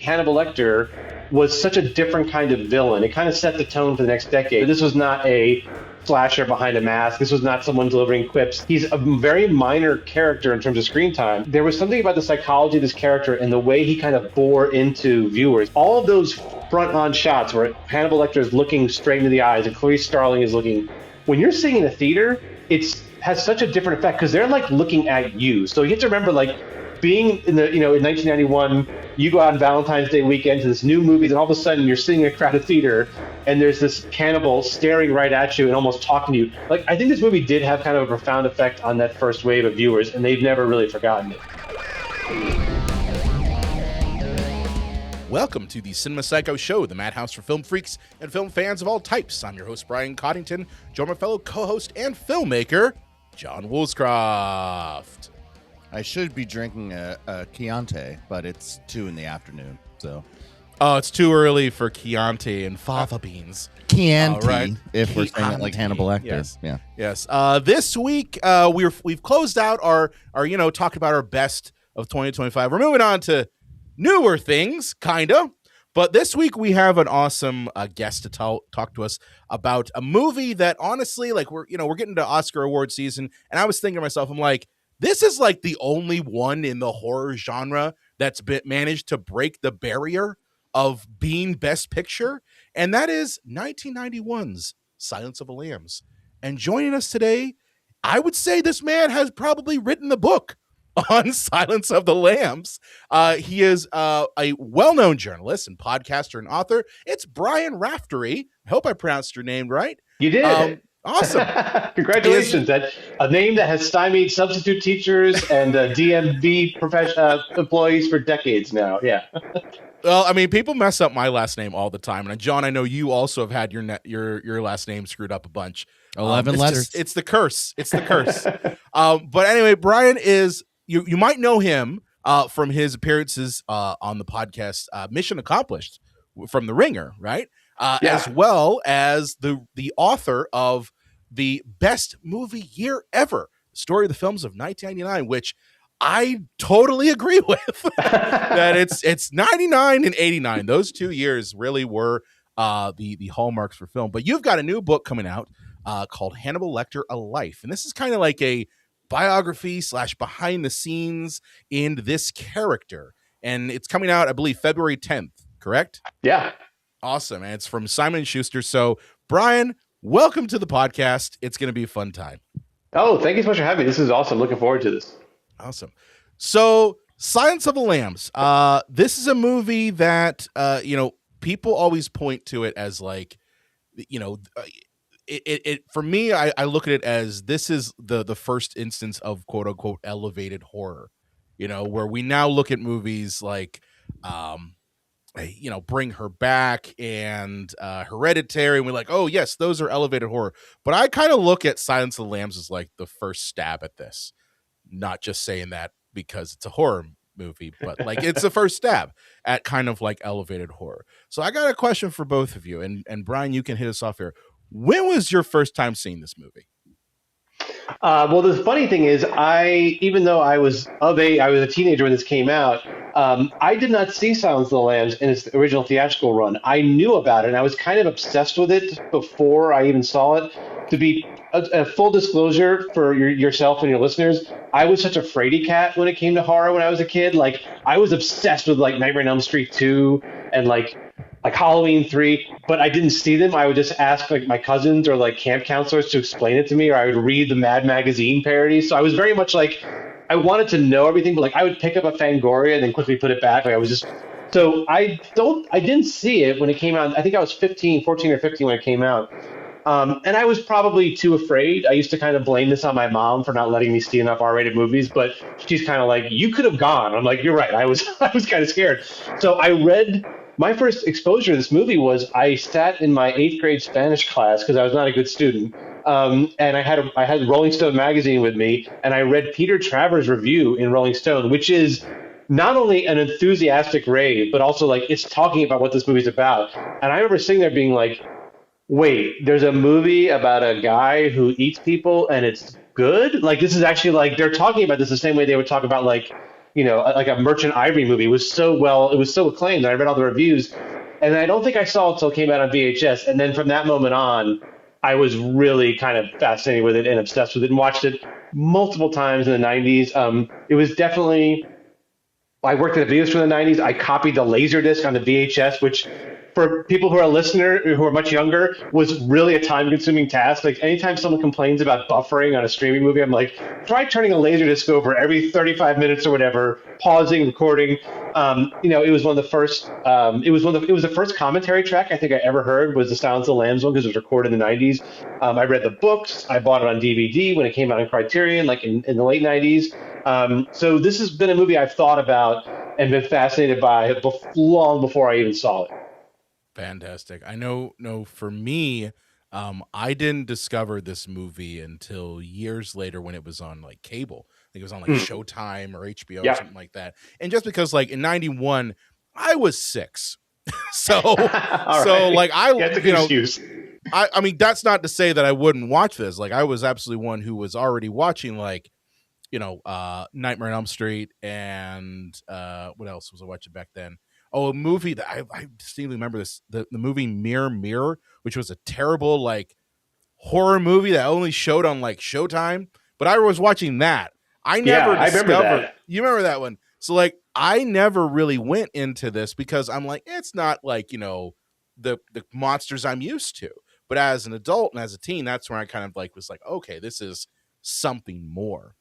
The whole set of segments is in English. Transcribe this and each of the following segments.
Hannibal Lecter was such a different kind of villain. It kind of set the tone for the next decade. This was not a slasher behind a mask. This was not someone delivering quips. He's a very minor character in terms of screen time. There was something about the psychology of this character and the way he kind of bore into viewers. All of those front-on shots where Hannibal Lecter is looking straight into the eyes and Clarice Starling is looking. When you're seeing in a theater, it has such a different effect because they're like looking at you. So you have to remember, like, being in the, in 1991, you go out on Valentine's Day weekend to this new movie, and all of a sudden you're sitting in a crowded theater, and there's this cannibal staring right at you and almost talking to you. Like, I think this movie did have kind of a profound effect on that first wave of viewers, and they've never really forgotten it. Welcome to the Cinema Psycho Show, the madhouse for film freaks and film fans of all types. I'm your host, Brian Coddington, joined by fellow co-host and filmmaker, John Woolscroft. I should be drinking a Chianti, but it's 2 p.m, so. Oh, it's too early for Chianti and fava beans. Chianti, right. If we're saying it like Hannibal Lecter. Yes. Yeah. Yes. This week, we've closed out our talking about our best of 2025. We're moving on to newer things, kind of. But this week we have an awesome guest to talk to us about a movie that, honestly, like, we're getting to Oscar award season, and I was thinking to myself, I'm like, this is like the only one in the horror genre that's managed to break the barrier of being Best Picture, and that is 1991's Silence of the Lambs. And joining us today, I would say this man has probably written the book on Silence of the Lambs. He is a well-known journalist and podcaster and author. It's Brian Raftery. I hope I pronounced your name right. You did. Awesome. Congratulations. That's a name that has stymied substitute teachers and DMV employees for decades now. Yeah. Well, I mean, people mess up my last name all the time. And John, I know you also have had your last name screwed up a bunch. 11 letters. It's the curse. It's the curse. But anyway, Brian is, you might know him from his appearances on the podcast Mission Accomplished from The Ringer, right? Yeah. As well as the author of the best movie year ever, Story of the Films of 1999, which I totally agree with. That it's 99 and 89. Those 2 years really were the hallmarks for film. But you've got a new book coming out called Hannibal Lecter: A Life, and this is kind of like a biography / behind the scenes in this character, and it's coming out, I believe, February 10th. Correct? Yeah. Awesome, and it's from Simon & Schuster. So, Brian, welcome to the podcast. It's going to be a fun time. Oh, thank you so much for having me. This is awesome. Looking forward to this. Awesome. So, Silence of the Lambs. This is a movie that people always point to it as, like, it for me. I look at it as this is the first instance of quote unquote elevated horror. Where we now look at movies like Bring Her Back and Hereditary, and we're like, oh yes, those are elevated horror. But I kind of look at Silence of the Lambs as like the first stab at this. Not just saying that because it's a horror movie, but like it's the first stab at kind of like elevated horror. So I got a question for both of you, and Brian, you can hit us off here. When was your first time seeing this movie? Well, the funny thing is, even though I was a teenager when this came out, I did not see Silence of the Lambs in its original theatrical run. I knew about it, and I was kind of obsessed with it before I even saw it. To be a full disclosure for yourself and your listeners, I was such a fraidy cat when it came to horror when I was a kid. Like, I was obsessed with like Nightmare on Elm Street 2 and like Halloween 3, but I didn't see them. I would just ask like my cousins or like camp counselors to explain it to me, or I would read the Mad Magazine parodies. So I was very much like, I wanted to know everything, but like I would pick up a Fangoria and then quickly put it back. Like I didn't see it when it came out. I think I was 14 or 15 when it came out. And I was probably too afraid. I used to kind of blame this on my mom for not letting me see enough R-rated movies, but she's kind of like, you could have gone. I'm like, you're right. I was kind of scared. So I read. My first exposure to this movie was I sat in my 8th grade Spanish class because I was not a good student, and I had Rolling Stone magazine with me, and I read Peter Travers' review in Rolling Stone, which is not only an enthusiastic rave, but also like it's talking about what this movie's about. And I remember sitting there being like, wait, there's a movie about a guy who eats people and it's good? Like, this is actually like, they're talking about this the same way they would talk about like like a Merchant Ivory movie. It was so acclaimed. I read all the reviews, and I don't think I saw it until it came out on VHS. And then from that moment on, I was really kind of fascinated with it and obsessed with it, and watched it multiple times in the '90s. It was definitely. I worked at a video store in the '90s. I copied the Laserdisc on the VHS, which for people who are listener who are much younger was really a time-consuming task. Like anytime someone complains about buffering on a streaming movie, I'm like, try turning a Laserdisc over every 35 minutes or whatever, pausing, recording. It was one of the first. It was the first commentary track I think I ever heard was the Silence of the Lambs one because it was recorded in the '90s. I read the books. I bought it on DVD when it came out on Criterion, like in the late '90s. So this has been a movie I've thought about and been fascinated by long before I even saw it. Fantastic. I know, no, for me, I didn't discover this movie until years later when it was on like cable. I think it was on like Showtime or HBO or something like that. And just because like in '91, I was 6. so Right. like I That's a good excuse. I mean, that's not to say that I wouldn't watch this. Like I was absolutely one who was already watching like, Nightmare on Elm Street and what else was I watching back then? Oh, a movie that I distinctly remember this, the movie Mirror Mirror, which was a terrible like horror movie that only showed on like Showtime. But I was watching that. I never I remember discovered. that. You remember that one? So like I never really went into this because I'm like, it's not like, the monsters I'm used to. But as an adult and as a teen, that's where I kind of like was like, okay, this is something more.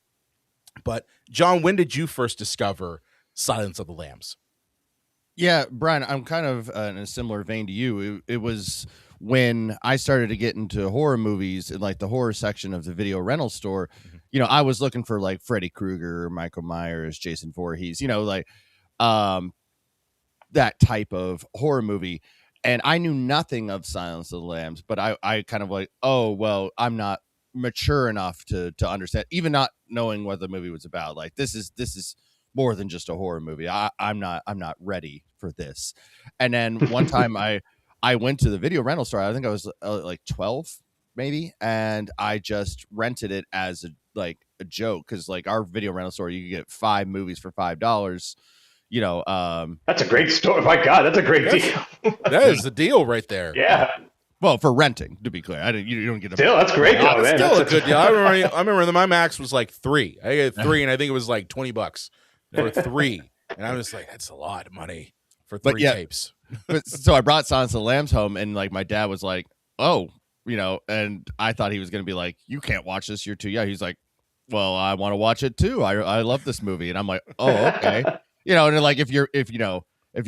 But John, when did you first discover Silence of the Lambs? Yeah, Brian, I'm kind of in a similar vein to you. It was when I started to get into horror movies in like the horror section of the video rental store. I was looking for like Freddy Krueger, Michael Myers, Jason Voorhees, that type of horror movie. And I knew nothing of Silence of the Lambs, but I kind of like, oh, well, I'm not mature enough to understand, even not knowing what the movie was about. Like this is more than just a horror movie. I'm not ready for this. And then one time I went to the video rental store. I think I was like 12 maybe, and I just rented it as a joke because like our video rental store, you could get 5 movies for $5. That's a great story. My God, that's a great deal. That is the deal right there. Yeah. Well, for renting, to be clear, you don't get a still. That's great though, man. Still a good deal. I remember that my max was like 3. I got 3, and I think it was like $20 for 3. And I was like, that's a lot of money for 3 tapes. But so I brought Silence of the Lambs home, and like my dad was like, "Oh, and I thought he was going to be like, "You can't watch this. You're too young." He's like, "Well, I want to watch it too. I love this movie." And I'm like, "Oh, okay." And like if your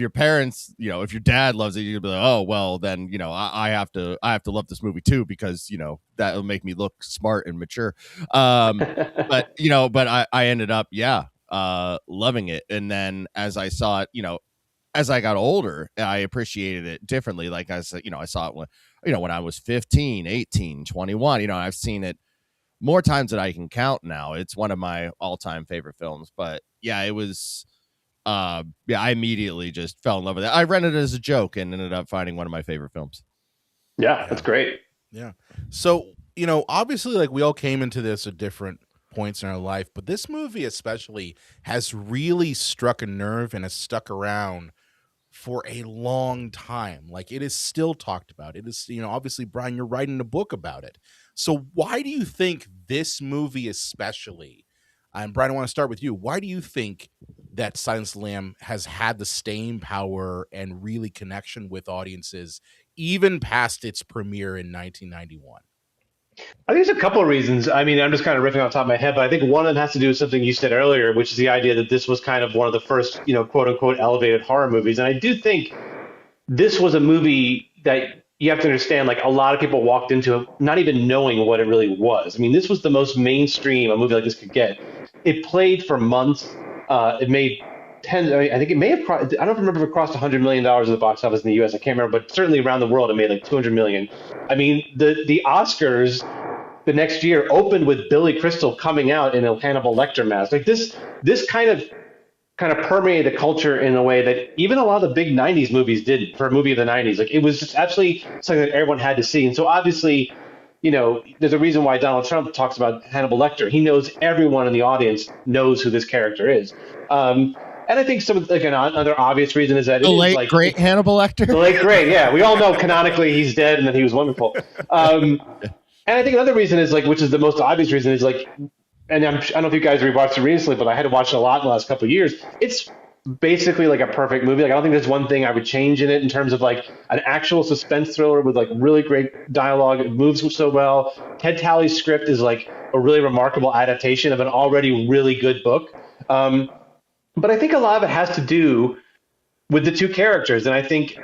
parents, if your dad loves it, you'd be like, "Oh, well, then I have to love this movie too because that'll make me look smart and mature." But I ended up loving it, and then as I saw it, as I got older, I appreciated it differently. Like I said, I saw it when I was 15, 18, 21. I've seen it more times than I can count now. It's one of my all-time favorite films. But yeah, it was. I immediately just fell in love with it. I rented it as a joke and ended up finding one of my favorite films. Yeah, that's great. Yeah. So obviously, like we all came into this at different points in our life, but this movie especially has really struck a nerve and has stuck around for a long time. Like it is still talked about. It is, obviously, Brian, you're writing a book about it. So why do you think this movie especially, and Brian, I want to start with you. Why do you think that Silence of the Lamb has had the staying power and really connection with audiences even past its premiere in 1991? I think there's a couple of reasons. I mean, I'm just kind of riffing off the top of my head, but I think one of them has to do with something you said earlier, which is the idea that this was kind of one of the first, quote unquote, elevated horror movies. And I do think this was a movie that you have to understand, like a lot of people walked into it not even knowing what it really was. I mean, this was the most mainstream a movie like this could get. It played for months. It made tens. I think it may have crossed. I don't remember if it crossed $100 million in the box office in the U.S. I can't remember, but certainly around the world, it made like $200 million. I mean, the Oscars the next year opened with Billy Crystal coming out in a Hannibal Lecter mask. Like this kind of permeated the culture in a way that even a lot of the big '90s movies did for a movie of the '90s. Like it was just absolutely something that everyone had to see. And so obviously, there's a reason why Donald Trump talks about Hannibal Lecter. He knows everyone in the audience knows who this character is. And I think another obvious reason is that The it is late like great Hannibal Lecter. the late great. Yeah, we all know canonically he's dead and that he was wonderful. And I think another reason is like, which is the most obvious reason, is like, and I don't know if you guys rewatched it recently, but I had to watch it a lot in the last couple of years. It's basically like a perfect movie. Like I don't think there's one thing I would change in it in terms of like an actual suspense thriller with like really great dialogue. It moves so well. Ted Tally's script is like a really remarkable adaptation of an already really good book. But I think a lot of it has to do with the two characters, and I think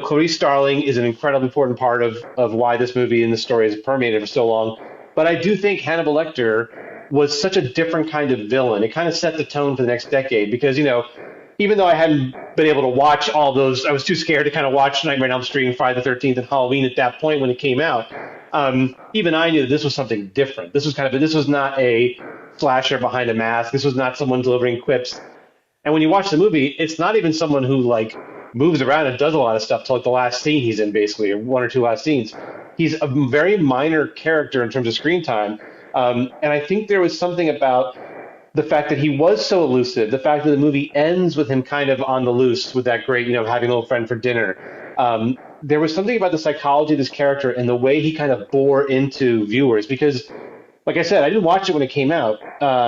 Clarice Starling is an incredibly important part of why this movie and the story has permeated for so long. But I do think Hannibal Lecter was such a different kind of villain. It kind of set the tone for the next decade because even though I hadn't been able to watch all those, I was too scared to kind of watch Nightmare on Elm Street and Friday the 13th and Halloween at that point when it came out. Even I knew this was something different. This was not a slasher behind a mask. This was not someone delivering quips. And when you watch the movie, it's not even someone who like moves around and does a lot of stuff till like the last scene he's in, basically, or one or two last scenes. He's a very minor character in terms of screen time. And I think there was something about the fact that he was so elusive, the fact that the movie ends with him kind of on the loose with that great, having a little friend for dinner. There was something about the psychology of this character and the way he kind of bore into viewers because, like I said, I didn't watch it when it came out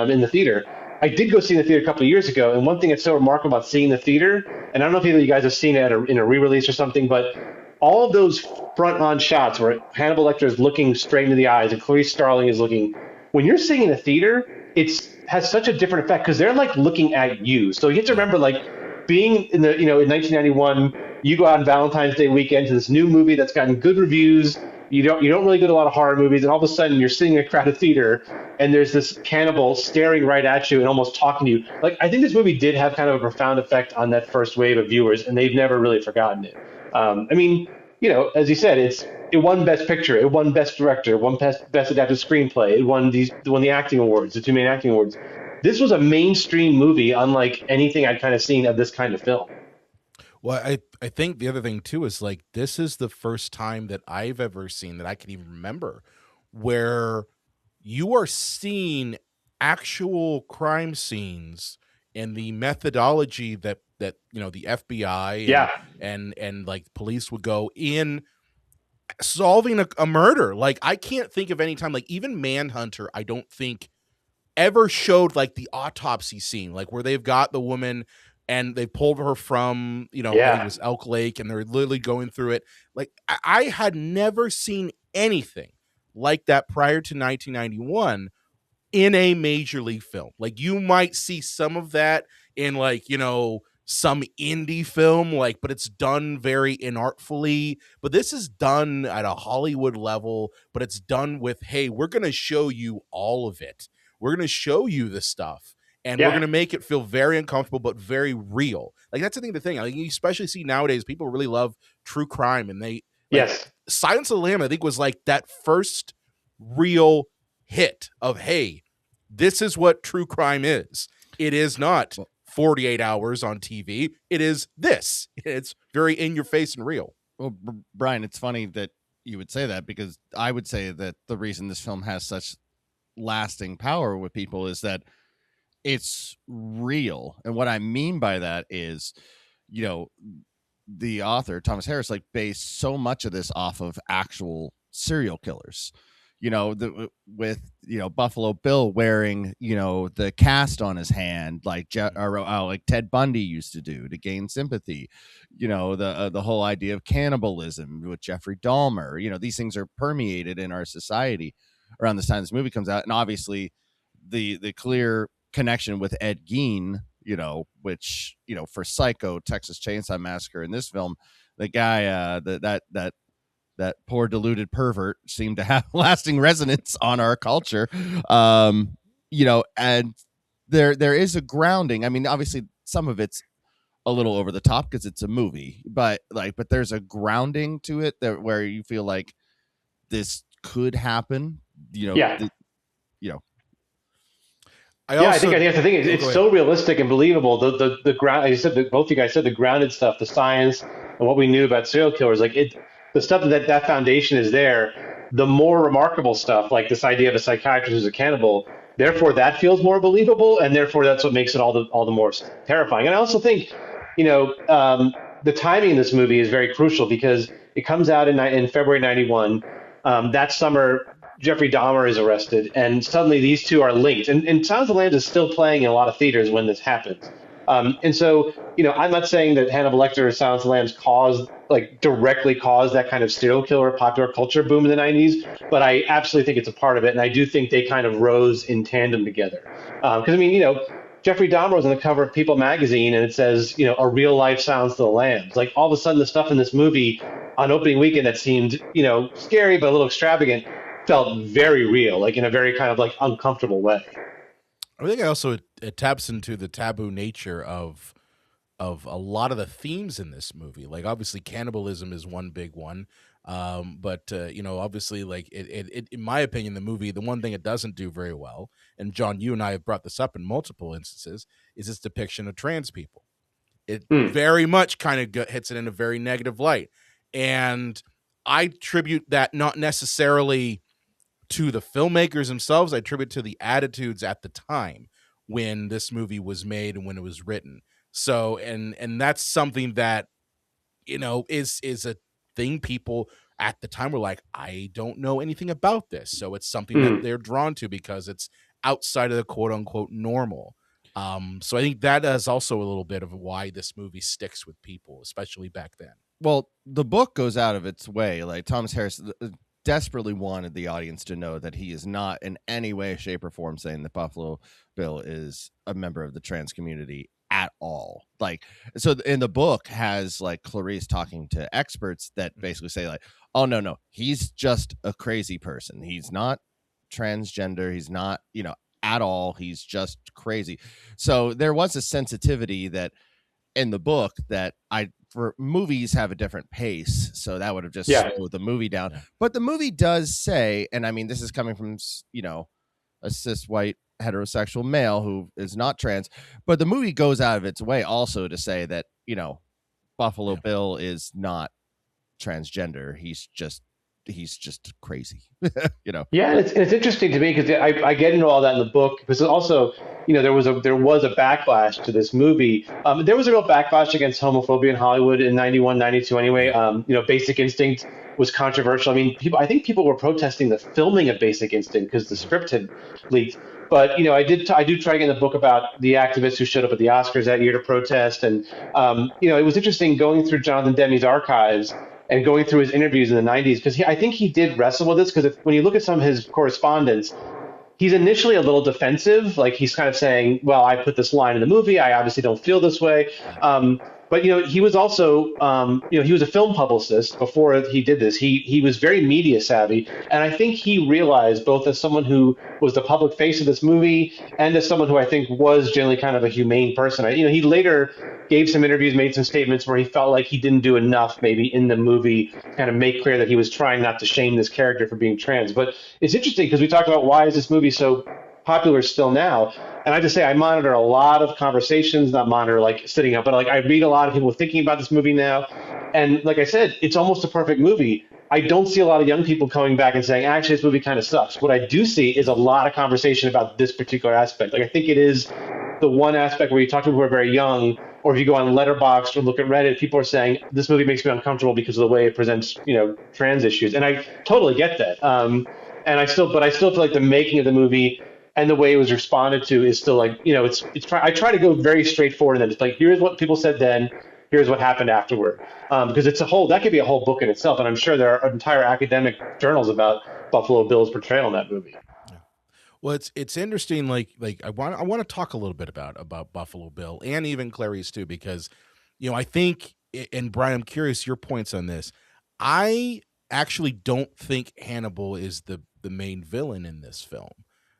in the theater. I did go see it in the theater a couple of years ago, and one thing that's so remarkable about seeing the theater, and I don't know if either of you guys have seen it in a re-release or something, but all of those front-on shots where Hannibal Lecter is looking straight into the eyes and Clarice Starling is looking, when you're seeing in the theater, it has such a different effect because they're like looking at you. So you have to remember, like being in 1991, you go out on Valentine's Day weekend to this new movie that's gotten good reviews. You don't really go to a lot of horror movies, and all of a sudden you're sitting in a crowded theater, and there's this cannibal staring right at you and almost talking to you. Like I think this movie did have kind of a profound effect on that first wave of viewers, and they've never really forgotten it. As you said, it won Best Picture, it won Best Director, it won Best Adapted Screenplay, it won the acting awards, the two main acting awards. This was a mainstream movie, unlike anything I'd kind of seen of this kind of film. Well, I think the other thing too is like this is the first time that I've ever seen that I can even remember where you are seeing actual crime scenes and the methodology that the FBI and like police would go in solving a murder. Like I can't think of any time, like even Manhunter, I don't think ever showed like the autopsy scene, like where they've got the woman and they pulled her from, I think it was Elk Lake, and they're literally going through it. Like I had never seen anything like that prior to 1991 in a major league film. Like you might see some of that in like, some indie film, like, but it's done very inartfully. But this is done at a Hollywood level, but it's done with, hey, we're going to show you all of it. We're going to show you the stuff. And we're going to make it feel very uncomfortable, but very real. Like that's the thing. I think you especially see nowadays, people really love true crime, and Silence of the Lamb, I think, was like that first real hit of, hey, this is what true crime is. It is not 48 hours on TV. It is this. It's very in your face and real. Well, Brian, it's funny that you would say that because I would say that the reason this film has such lasting power with people is that it's real. And what I mean by that is, the author, Thomas Harris, like based so much of this off of actual serial killers, with Buffalo Bill wearing, the cast on his hand, like like Ted Bundy used to do to gain sympathy, the whole idea of cannibalism with Jeffrey Dahmer, these things are permeated in our society around this time this movie comes out. And obviously the clear connection with Ed Gein, which, for Psycho, Texas Chainsaw Massacre, in this film, the guy, that poor deluded pervert seemed to have lasting resonance on our culture. And there is a grounding. I mean, obviously some of it's a little over the top because it's a movie, but there's a grounding to it where you feel like this could happen, I think that's the thing. It's so realistic and believable. The ground, as you said, both of you guys said, the grounded stuff, the science, and what we knew about serial killers, like the stuff that foundation is there. the more remarkable stuff, like this idea of a psychiatrist who's a cannibal, therefore that feels more believable, and therefore that's what makes it all the more terrifying. And I also think, you know, the timing in this movie is very crucial because it comes out in February '91. That summer, Jeffrey Dahmer is arrested, and suddenly these two are linked. And Silence of the Lambs is still playing in a lot of theaters when this happens. And so, you know, I'm not saying that Hannibal Lecter or Silence of the Lambs directly caused that kind of serial killer popular culture boom in the '90s, but I absolutely think it's a part of it, and I do think they kind of rose in tandem together. Because I mean, you know, Jeffrey Dahmer was on the cover of People magazine, and it says, you know, a real life Silence of the Lambs. Like all of a sudden, the stuff in this movie on opening weekend that seemed, you know, scary but a little extravagant felt very real, like in a very kind of like uncomfortable way. I think also it taps into the taboo nature of a lot of the themes in this movie. Like obviously cannibalism is one big one. But you know, obviously like it in my opinion, the movie, the one thing it doesn't do very well, and John, you and I have brought this up in multiple instances, is its depiction of trans people. It Hmm. very much kind of hits it in a very negative light. And I attribute that not necessarily to the filmmakers themselves. I attribute to the attitudes at the time when this movie was made and when it was written. So, and that's something that, you know, is a thing people at the time were like, I don't know anything about this. So it's something that Hmm. they're drawn to because it's outside of the quote unquote normal. So I think that is also a little bit of why this movie sticks with people, especially back then. Well, the book goes out of its way. Like Thomas Harris desperately wanted the audience to know that he is not in any way, shape, or form saying that Buffalo Bill is a member of the trans community at all. Like, so in the book has like Clarice talking to experts that basically say like, oh no, he's just a crazy person. He's not transgender. He's not, you know, at all. He's just crazy. So there was a sensitivity that in the book that I for movies have a different pace, so that would have just Yeah. slowed the movie down. Yeah. But the movie does say, and I mean, this is coming from, you know, a cis white heterosexual male who is not trans, but the movie goes out of its way also to say that, you know, Buffalo Yeah. Bill is not transgender. He's just crazy, you know. Yeah, and it's interesting to me because I get into all that in the book because also, you know, there was a backlash to this movie. There was a real backlash against homophobia in Hollywood in '91, '92. Anyway, you know, Basic Instinct was controversial. I mean, I think people were protesting the filming of Basic Instinct because the script had leaked. But you know, I do try to get in the book about the activists who showed up at the Oscars that year to protest, and you know, it was interesting going through Jonathan Demme's archives and going through his interviews in the '90s because I think he did wrestle with this because when you look at some of his correspondence, he's initially a little defensive. Like he's kind of saying, "Well, I put this line in the movie. I obviously don't feel this way." But you know, he was also, you know, he was a film publicist before he did this. He was very media savvy, and I think he realized both as someone who was the public face of this movie and as someone who I think was generally kind of a humane person. You know, he later gave some interviews, made some statements where he felt like he didn't do enough, maybe in the movie, to kind of make clear that he was trying not to shame this character for being trans. But it's interesting because we talked about why is this movie so popular still now. And I just say I monitor a lot of conversations, not monitor like sitting up, but like I read a lot of people thinking about this movie now. And like I said, it's almost a perfect movie. I don't see a lot of young people coming back and saying, actually, this movie kind of sucks. What I do see is a lot of conversation about this particular aspect. Like I think it is the one aspect where you talk to people who are very young, or if you go on Letterboxd or look at Reddit, people are saying this movie makes me uncomfortable because of the way it presents, you know, trans issues, and I totally get that. And I still feel like the making of the movie and the way it was responded to is still like, you know, I try to go very straightforward and then it's like, here's what people said then, here's what happened afterward, because it's a whole that could be a whole book in itself, and I'm sure there are entire academic journals about Buffalo Bill's portrayal in that movie. Well, it's interesting. Like I want to talk a little bit about Buffalo Bill and even Clarice too, because you know I think, and Brian, I'm curious your points on this. I actually don't think Hannibal is the main villain in this film.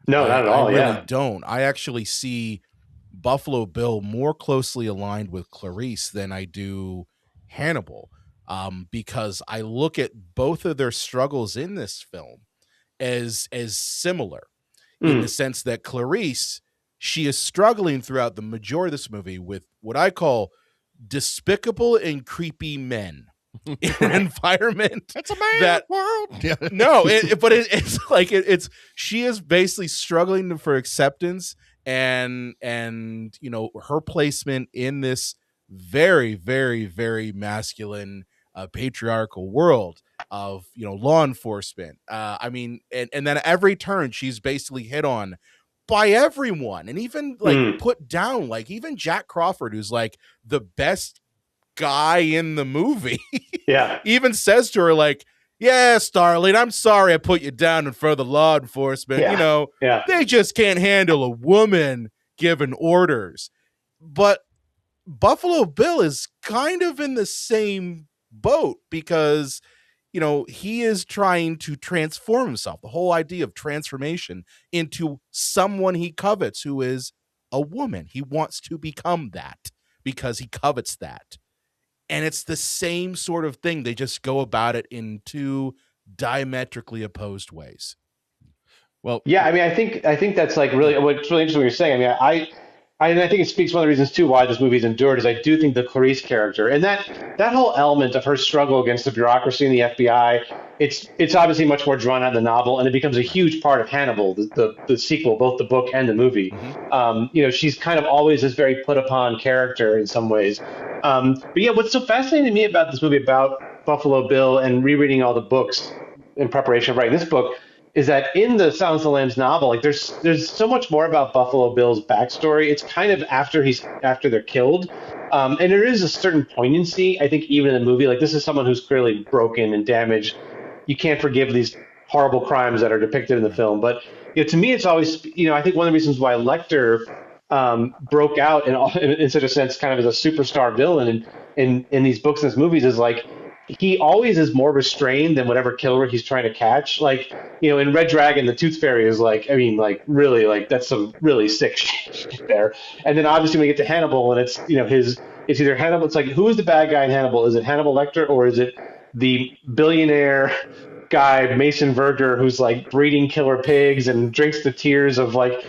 No, not at I all. really Yeah. don't. I actually see Buffalo Bill more closely aligned with Clarice than I do Hannibal, because I look at both of their struggles in this film as similar in the Mm. sense that Clarice, she is struggling throughout the majority of this movie with what I call despicable and creepy men. in an environment It's a man's that world. no, it's like it's she is basically struggling for acceptance and her placement in this very very very masculine patriarchal world of law enforcement. I mean, and then at every turn she's basically hit on by everyone and even like put down, like even Jack Crawford, who's like the best guy in the movie, Yeah. even says to her like, yeah, Starling, I'm sorry I put you down in front of the law enforcement. Yeah. They just can't handle a woman giving orders. But Buffalo Bill is kind of in the same boat because he is trying to transform himself. The whole idea of transformation into someone he covets, who is a woman. He wants to become that because he covets that. And it's the same sort of thing. They just go about it in two diametrically opposed ways. Well, Yeah, I mean, I think that's like really what's really interesting what you're saying. I mean, I think it speaks one of the reasons too why this movie's endured is I do think the Clarice character and that whole element of her struggle against the bureaucracy and the FBI, it's obviously much more drawn out in the novel, and it becomes a huge part of Hannibal, the sequel, both the book and the movie. She's kind of always this very put upon character in some ways. But yeah, what's so fascinating to me about this movie, about Buffalo Bill, and rereading all the books in preparation of writing this book, is that in the Silence of the Lambs novel, like there's so much more about Buffalo Bill's backstory. It's kind of after they're killed, and there is a certain poignancy, I think, even in the movie. Like, this is someone who's clearly broken and damaged. You can't forgive these horrible crimes that are depicted in the film. But to me, it's always, I think one of the reasons why Lecter broke out in such a sense, kind of as a superstar villain in these books and these movies, is like, he always is more restrained than whatever killer he's trying to catch. Like, in Red Dragon, the Tooth Fairy is like, I mean, like, really, like, that's some really sick shit there. And then obviously when you get to Hannibal, and it's, it's either Hannibal, it's like, who is the bad guy in Hannibal? Is it Hannibal Lecter, or is it the billionaire guy, Mason Verger, who's like breeding killer pigs and drinks the tears of like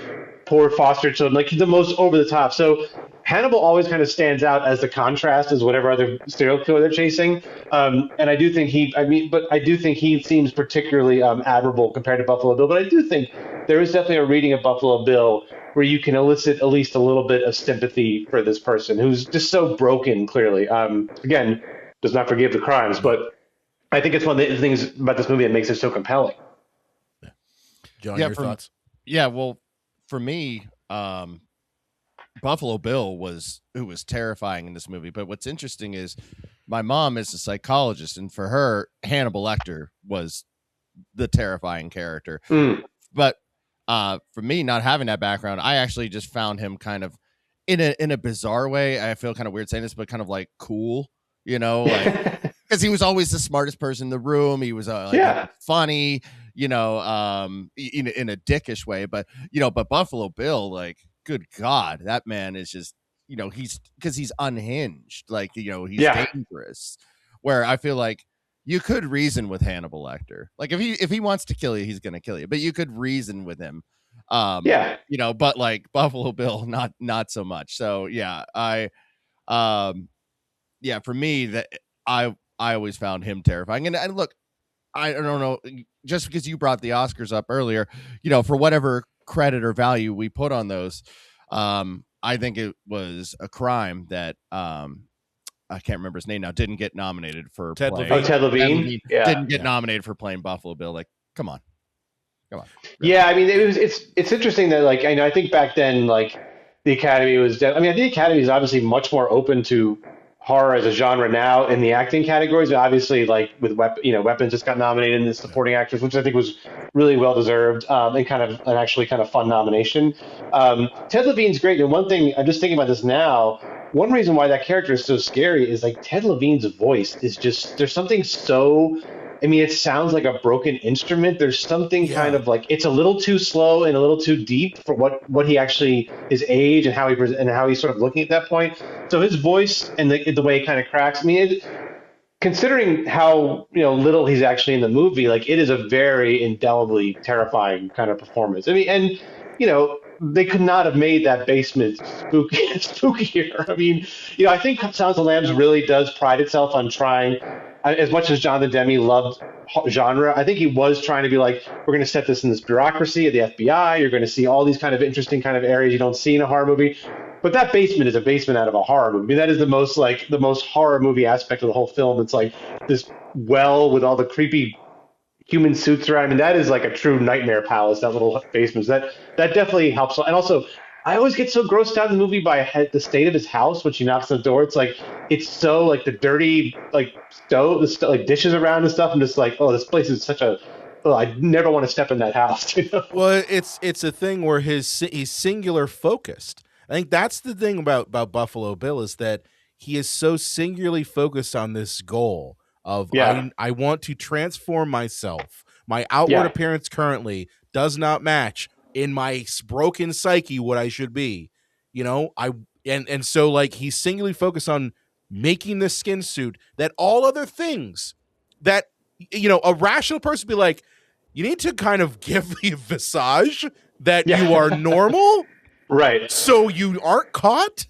poor foster children, like the most over the top. So Hannibal always kind of stands out as the contrast as whatever other serial killer they're chasing. And I do think he seems particularly admirable compared to Buffalo Bill. But I do think there is definitely a reading of Buffalo Bill where you can elicit at least a little bit of sympathy for this person who's just so broken, clearly. Again, does not forgive the crimes, but I think it's one of the things about this movie that makes it so compelling. John, your thoughts? Yeah, well, for me, Buffalo Bill was terrifying in this movie. But what's interesting is my mom is a psychologist, and for her, Hannibal Lecter was the terrifying character. But for me, not having that background, I actually just found him kind of in a bizarre way. I feel kind of weird saying this, but kind of like cool, like because he was always the smartest person in the room. He was funny, in a dickish way. But but Buffalo Bill, like, good God, that man is just, he's unhinged. Like, he's dangerous. Where I feel like you could reason with Hannibal Lecter. Like, if he wants to kill you, he's going to kill you. But you could reason with him. But like Buffalo Bill, not so much. So for me, that I always found him terrifying. And look, I don't know, just because you brought the Oscars up earlier, for whatever credit or value we put on those, I think it was a crime that I can't remember his name now, didn't get nominated for Ted Levine. Didn't get nominated for playing Buffalo Bill. Like, come on. Yeah, I mean, it's interesting that, like, I think back then, like, the Academy was I think the Academy is obviously much more open to horror as a genre now in the acting categories. Obviously, like with Weapons just got nominated in the supporting actors, which I think was really well deserved, and kind of an actually kind of fun nomination. Ted Levine's great, and one thing I'm just thinking about this now. One reason why that character is so scary is like Ted Levine's voice is just, there's something so, I mean, it sounds like a broken instrument. There's something kind of like, it's a little too slow and a little too deep for what he actually, his age and how he's sort of looking at that point. So his voice and the way it kind of cracks, I mean, considering how little he's actually in the movie, like, it is a very indelibly terrifying kind of performance. I mean, and they could not have made that basement spookier. I mean, I think Silence of the Lambs really does pride itself on trying. as much as Jonathan Demme loved genre, I think he was trying to be like, we're going to set this in this bureaucracy of the FBI. You're going to see all these kind of interesting kind of areas you don't see in a horror movie. But that basement is a basement out of a horror movie. I mean, that is the most horror movie aspect of the whole film. It's like this well with all the creepy human suits around. I mean, that is like a true nightmare palace. That little basement. That definitely helps. And also, I always get so grossed out in the movie by the state of his house when she knocks on the door. It's like it's so like the dirty like stove, like dishes around and stuff. I'm just like, oh, this place is such a. Oh, I never want to step in that house. You know? Well, it's a thing where he's singular focused. I think that's the thing about Buffalo Bill is that he is so singularly focused on this goal of Yeah. I want to transform myself. My outward Yeah. appearance currently does not match in my broken psyche what I should be. You know, and so like he's singularly focused on making this skin suit that all other things that a rational person would be like, you need to kind of give the visage that Yeah. you are normal Right. so you aren't caught.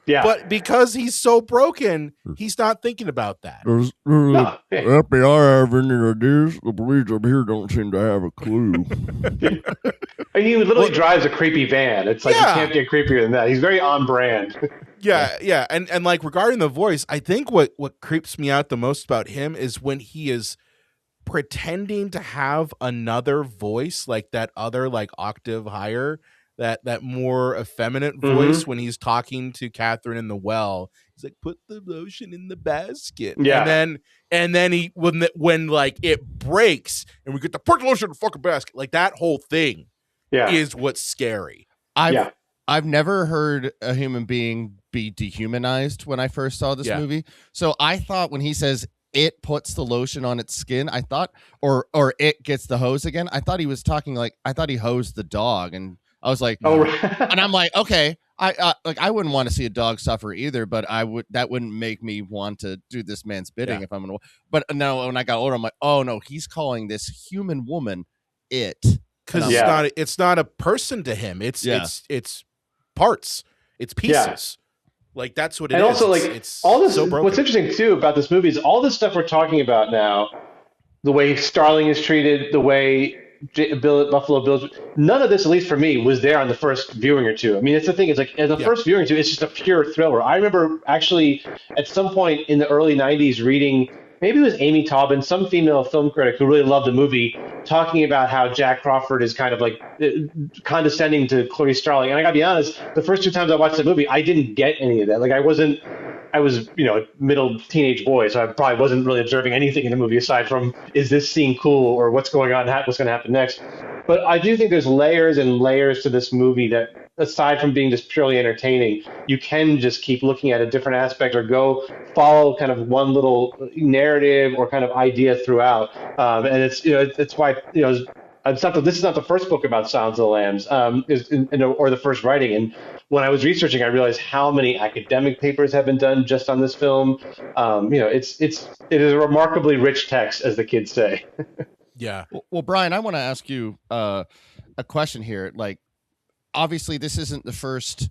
Yeah. But because he's so broken, he's not thinking about that. Does No. FBI have any ideas? The police up here don't seem to have a clue. And he literally drives a creepy van. It's like you can't get creepier than that. He's very on brand. Yeah. And like regarding the voice, I think what creeps me out the most about him is when he is pretending to have another voice, like that other like octave higher, that more effeminate voice when he's talking to Catherine in the well. He's like, put the lotion in the basket. Yeah. And then he when like it breaks and we get to put the lotion in the fucking basket, like that whole thing is what's scary. I've never heard a human being be dehumanized when I first saw this movie. So I thought when he says it puts the lotion on its skin, I thought, or it gets the hose again. I thought he was talking like, I thought he hosed the dog, and I was like, oh, and I'm like, okay, I wouldn't want to see a dog suffer either, but that wouldn't make me want to do this man's bidding if I'm gonna. But now when I got older, I'm like, oh no, he's calling this human woman it, because it's not a person to him. It's parts, it's pieces. Like that's what it is. And also, it's all this. so broken. What's interesting too about this movie is all this stuff we're talking about now, the way Starling is treated, the way Buffalo Bill's. None of this, at least for me, was there on the first viewing or two. I mean, it's the thing. It's like in the first viewing or two, it's just a pure thriller. I remember actually at some point in the early '90s reading. Maybe it was Amy Taubin, some female film critic who really loved the movie, talking about how Jack Crawford is kind of like condescending to Clarice Starling. And I gotta be honest, the first two times I watched the movie, I didn't get any of that. Like I was, a middle teenage boy, so I probably wasn't really observing anything in the movie aside from, is this scene cool or what's going on, what's going to happen next. But I do think there's layers and layers to this movie that, aside from being just purely entertaining, you can just keep looking at a different aspect or go follow kind of one little narrative or kind of idea throughout. And it's why, this is not the first book about Silence of the Lambs, or the first writing. And when I was researching, I realized how many academic papers have been done just on this film. It is a remarkably rich text, as the kids say. Yeah. Well, Brian, I want to ask you a question here. Like, obviously, this isn't the first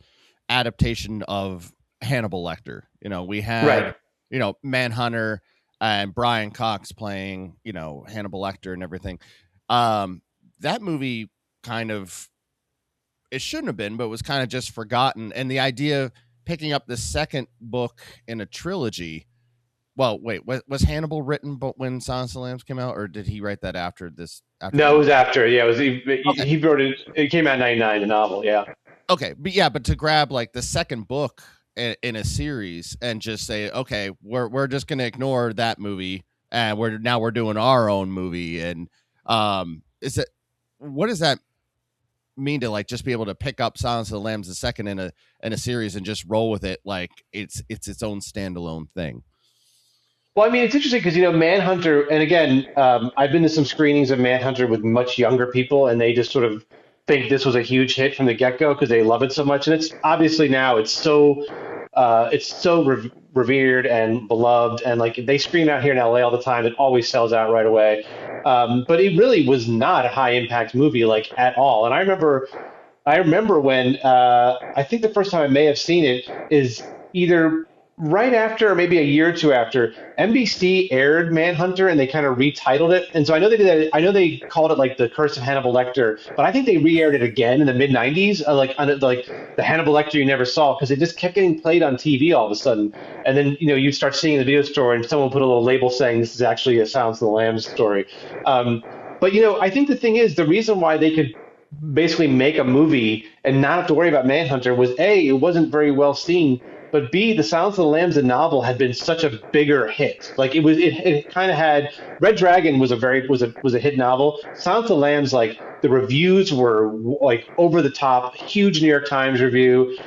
adaptation of Hannibal Lecter. We had, Manhunter and Brian Cox playing, Hannibal Lecter and everything. That movie kind of, it shouldn't have been, but was kind of just forgotten. And the idea of picking up the second book in a trilogy. Well, wait, was Hannibal written but when Silence of the Lambs came out, or did he write that after this? No, it was after. Yeah, he wrote it. It came out in '99, the novel. Yeah. Okay, but to grab like the second book in a series and just say, okay, we're just gonna ignore that movie and we're doing our own movie, and what does that mean to like just be able to pick up Silence of the Lambs the second in a series and just roll with it like it's its own standalone thing? Well, I mean, it's interesting because, Manhunter, and again, I've been to some screenings of Manhunter with much younger people, and they just sort of think this was a huge hit from the get-go because they love it so much. And it's obviously now it's so revered and beloved, and like they screen out here in LA all the time. It always sells out right away. But it really was not a high-impact movie, like at all. And I remember when I think the first time I may have seen it is either right after, or maybe a year or two after, NBC aired Manhunter and they kind of retitled it. And so I know they did that. I know they called it like The Curse of Hannibal Lecter, but I think they re-aired it again in the mid '90s, like on like the Hannibal Lecter you never saw, because it just kept getting played on TV all of a sudden. And then you start seeing the video store and someone put a little label saying this is actually a Silence of the Lambs story. But I think the thing is the reason why they could basically make a movie and not have to worry about Manhunter was A, it wasn't very well seen, but B, The Silence of the Lambs, the novel, had been such a bigger hit. Like it kind of had. Red Dragon was a hit novel. Silence of the Lambs, like the reviews were like over the top, huge New York Times review.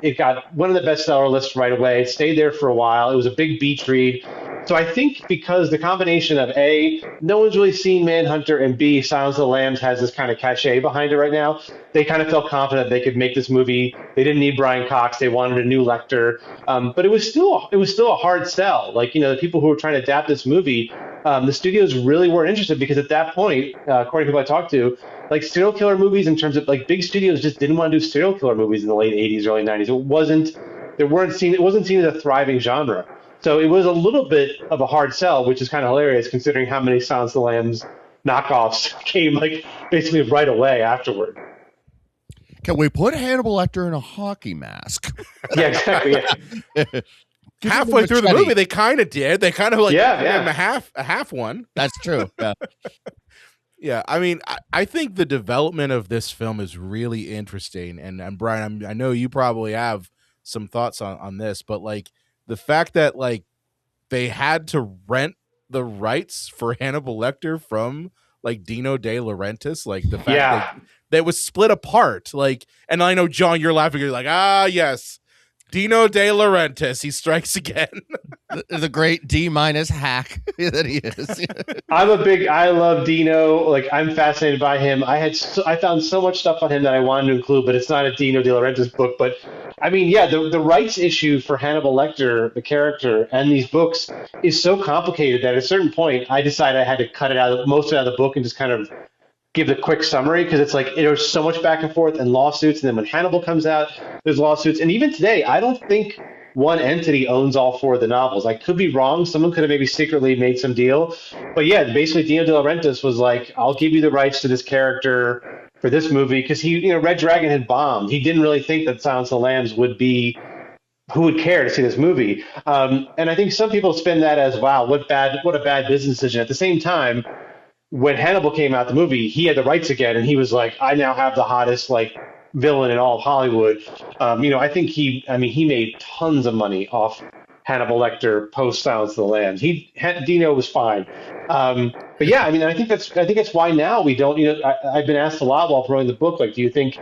It got one of the bestseller lists right away. It stayed there for a while. It was a big beach read. So I think because the combination of A, no one's really seen Manhunter, and B, Silence of the Lambs has this kind of cachet behind it right now, they kind of felt confident they could make this movie. They didn't need Brian Cox. They wanted a new Lecter. But it was still a hard sell. Like, the people who were trying to adapt this movie, the studios really weren't interested because at that point, according to people I talked to, like serial killer movies in terms of like big studios just didn't want to do serial killer movies in the late '80s, early '90s. It wasn't seen as a thriving genre. So it was a little bit of a hard sell, which is kind of hilarious considering how many Silence of the Lambs knockoffs came like basically right away afterward. Can we put Hannibal Lecter in a hockey mask? Yeah, exactly. Yeah. Halfway through the movie, they kind of did. They kind of like gave him a half one. That's true. Yeah. Yeah, I mean, I think the development of this film is really interesting. And Brian, I know you probably have some thoughts on this, but like the fact that like they had to rent the rights for Hannibal Lecter from like Dino De Laurentiis, like the fact that was split apart. Like, and I know, John, you're laughing. You're like, yes, Dino De Laurentiis, he strikes again. the great D- hack that he is. I love Dino. Like, I'm fascinated by him. I found so much stuff on him that I wanted to include, but it's not a Dino De Laurentiis book. But I mean, yeah, the rights issue for Hannibal Lecter, the character, and these books is so complicated that at a certain point, I decided I had to cut it out, most of it out of the book, and just kind of give the quick summary, because it's like there's so much back and forth and lawsuits, and then when Hannibal comes out, there's lawsuits, and even today, I don't think one entity owns all four of the novels. I could be wrong. Someone could have maybe secretly made some deal, but yeah, basically Dino De Laurentiis was like, "I'll give you the rights to this character for this movie," because Red Dragon had bombed. He didn't really think that Silence of the Lambs would be who would care to see this movie. And I think some people spin that as, wow, what a bad business decision. At the same time, when Hannibal came out, the movie, he had the rights again, and he was like, I now have the hottest like villain in all of Hollywood. I think he made tons of money off Hannibal Lecter post Silence of the Lambs. Dino was fine. But yeah, I think that's why now we don't. I've been asked a lot while promoting the book, like, do you think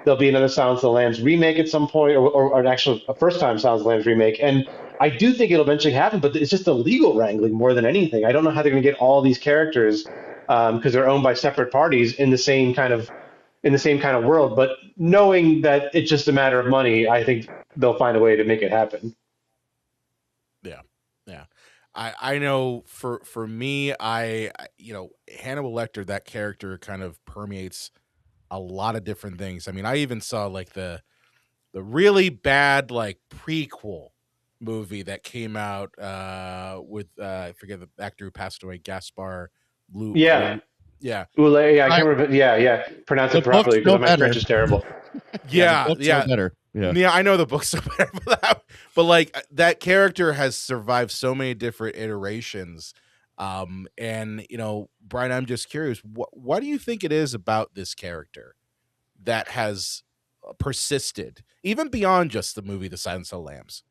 there'll be another Silence of the Lambs remake at some point, or an actual a first time Silence of the Lambs remake? And I do think it'll eventually happen, but it's just a legal wrangling more than anything. I don't know how they're going to get all these characters, because they're owned by separate parties in the same kind of world. But knowing that it's just a matter of money, I think they'll find a way to make it happen. Yeah. I know for me, Hannibal Lecter, that character kind of permeates a lot of different things. I mean, I even saw like the really bad like prequel movie that came out with I forget the actor who passed away, Gaspar Lou. Yeah. Yeah. Oulé, yeah, I can't remember. Yeah. Pronounce it properly because my French is terrible. Yeah. Better. Yeah, I know the book's so better for that. But like that character has survived so many different iterations. And Brian, I'm just curious, what do you think it is about this character that has persisted even beyond just the movie The Silence of the Lambs?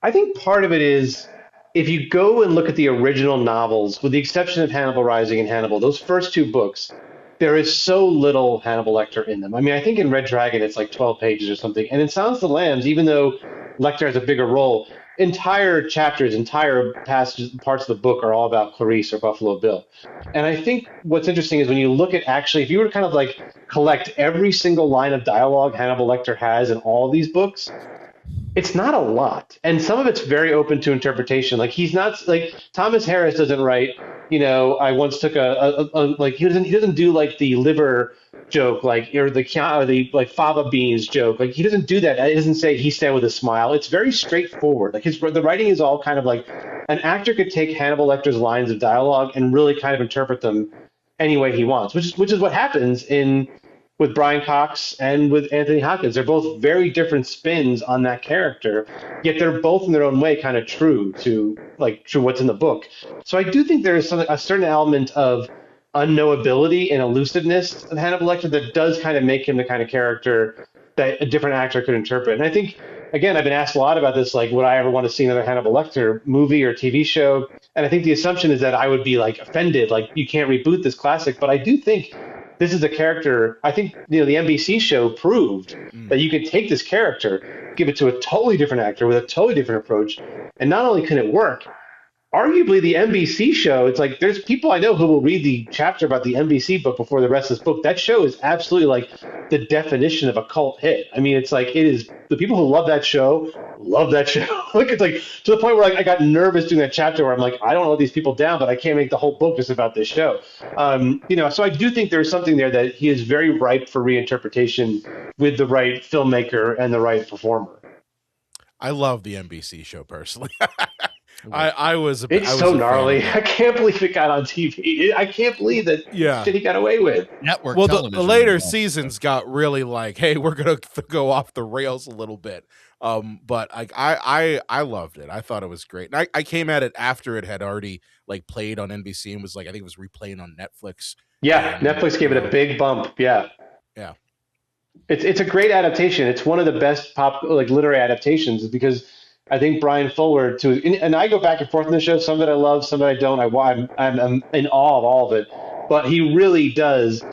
I think part of it is, if you go and look at the original novels, with the exception of Hannibal Rising and Hannibal, those first two books, there is so little Hannibal Lecter in them. I mean, I think in Red Dragon it's like 12 pages or something. And in Silence of the Lambs, even though Lecter has a bigger role, entire chapters, entire passages, parts of the book are all about Clarice or Buffalo Bill. And I think what's interesting is when you look at actually, if you were to kind of like collect every single line of dialogue Hannibal Lecter has in all of these books, It's not a lot, and some of it's very open to interpretation. Like he's not like Thomas Harris doesn't write. I once took like he doesn't do like the liver joke like or the like fava beans joke. Like he doesn't do that. It doesn't say he stand with a smile. It's very straightforward. Like the writing is all kind of like an actor could take Hannibal Lecter's lines of dialogue and really kind of interpret them any way he wants, which is what happens in with Brian Cox and with Anthony Hopkins. They're both very different spins on that character, yet they're both in their own way kind of true what's in the book. So I do think there is a certain element of unknowability and elusiveness of Hannibal Lecter that does kind of make him the kind of character that a different actor could interpret. And I think, again, I've been asked a lot about this, like, would I ever want to see another Hannibal Lecter movie or TV show? And I think the assumption is that I would be like offended, like you can't reboot this classic. But I do think this is a character. I think the NBC show proved that you can take this character, give it to a totally different actor with a totally different approach, and not only can it work, arguably the NBC show, it's like there's people I know who will read the chapter about the NBC book before the rest of this book. That show is absolutely like the definition of a cult hit. I mean, it's like it is the people who love that show love that show. Like it's like to the point where like I got nervous doing that chapter where I'm like, I don't know these people down, but I can't make the whole book just about this show. So I do think there's something there that he is very ripe for reinterpretation with the right filmmaker and the right performer. I love the NBC show personally. I was. It's I was so a gnarly. fan of I can't believe it got on TV. I can't believe that shit he got away with. Network well, television. the later seasons got really like, hey, we're gonna go off the rails a little bit. But I loved it. I thought it was great. And I came at it after it had already like played on NBC and was like, I think it was replaying on Netflix. Yeah, Netflix gave it a big bump. Yeah. Yeah. It's a great adaptation. It's one of the best pop like literary adaptations because I think Brian Fuller and I go back and forth in the show. Some that I love, some that I don't. I'm in awe of all of it, but he really does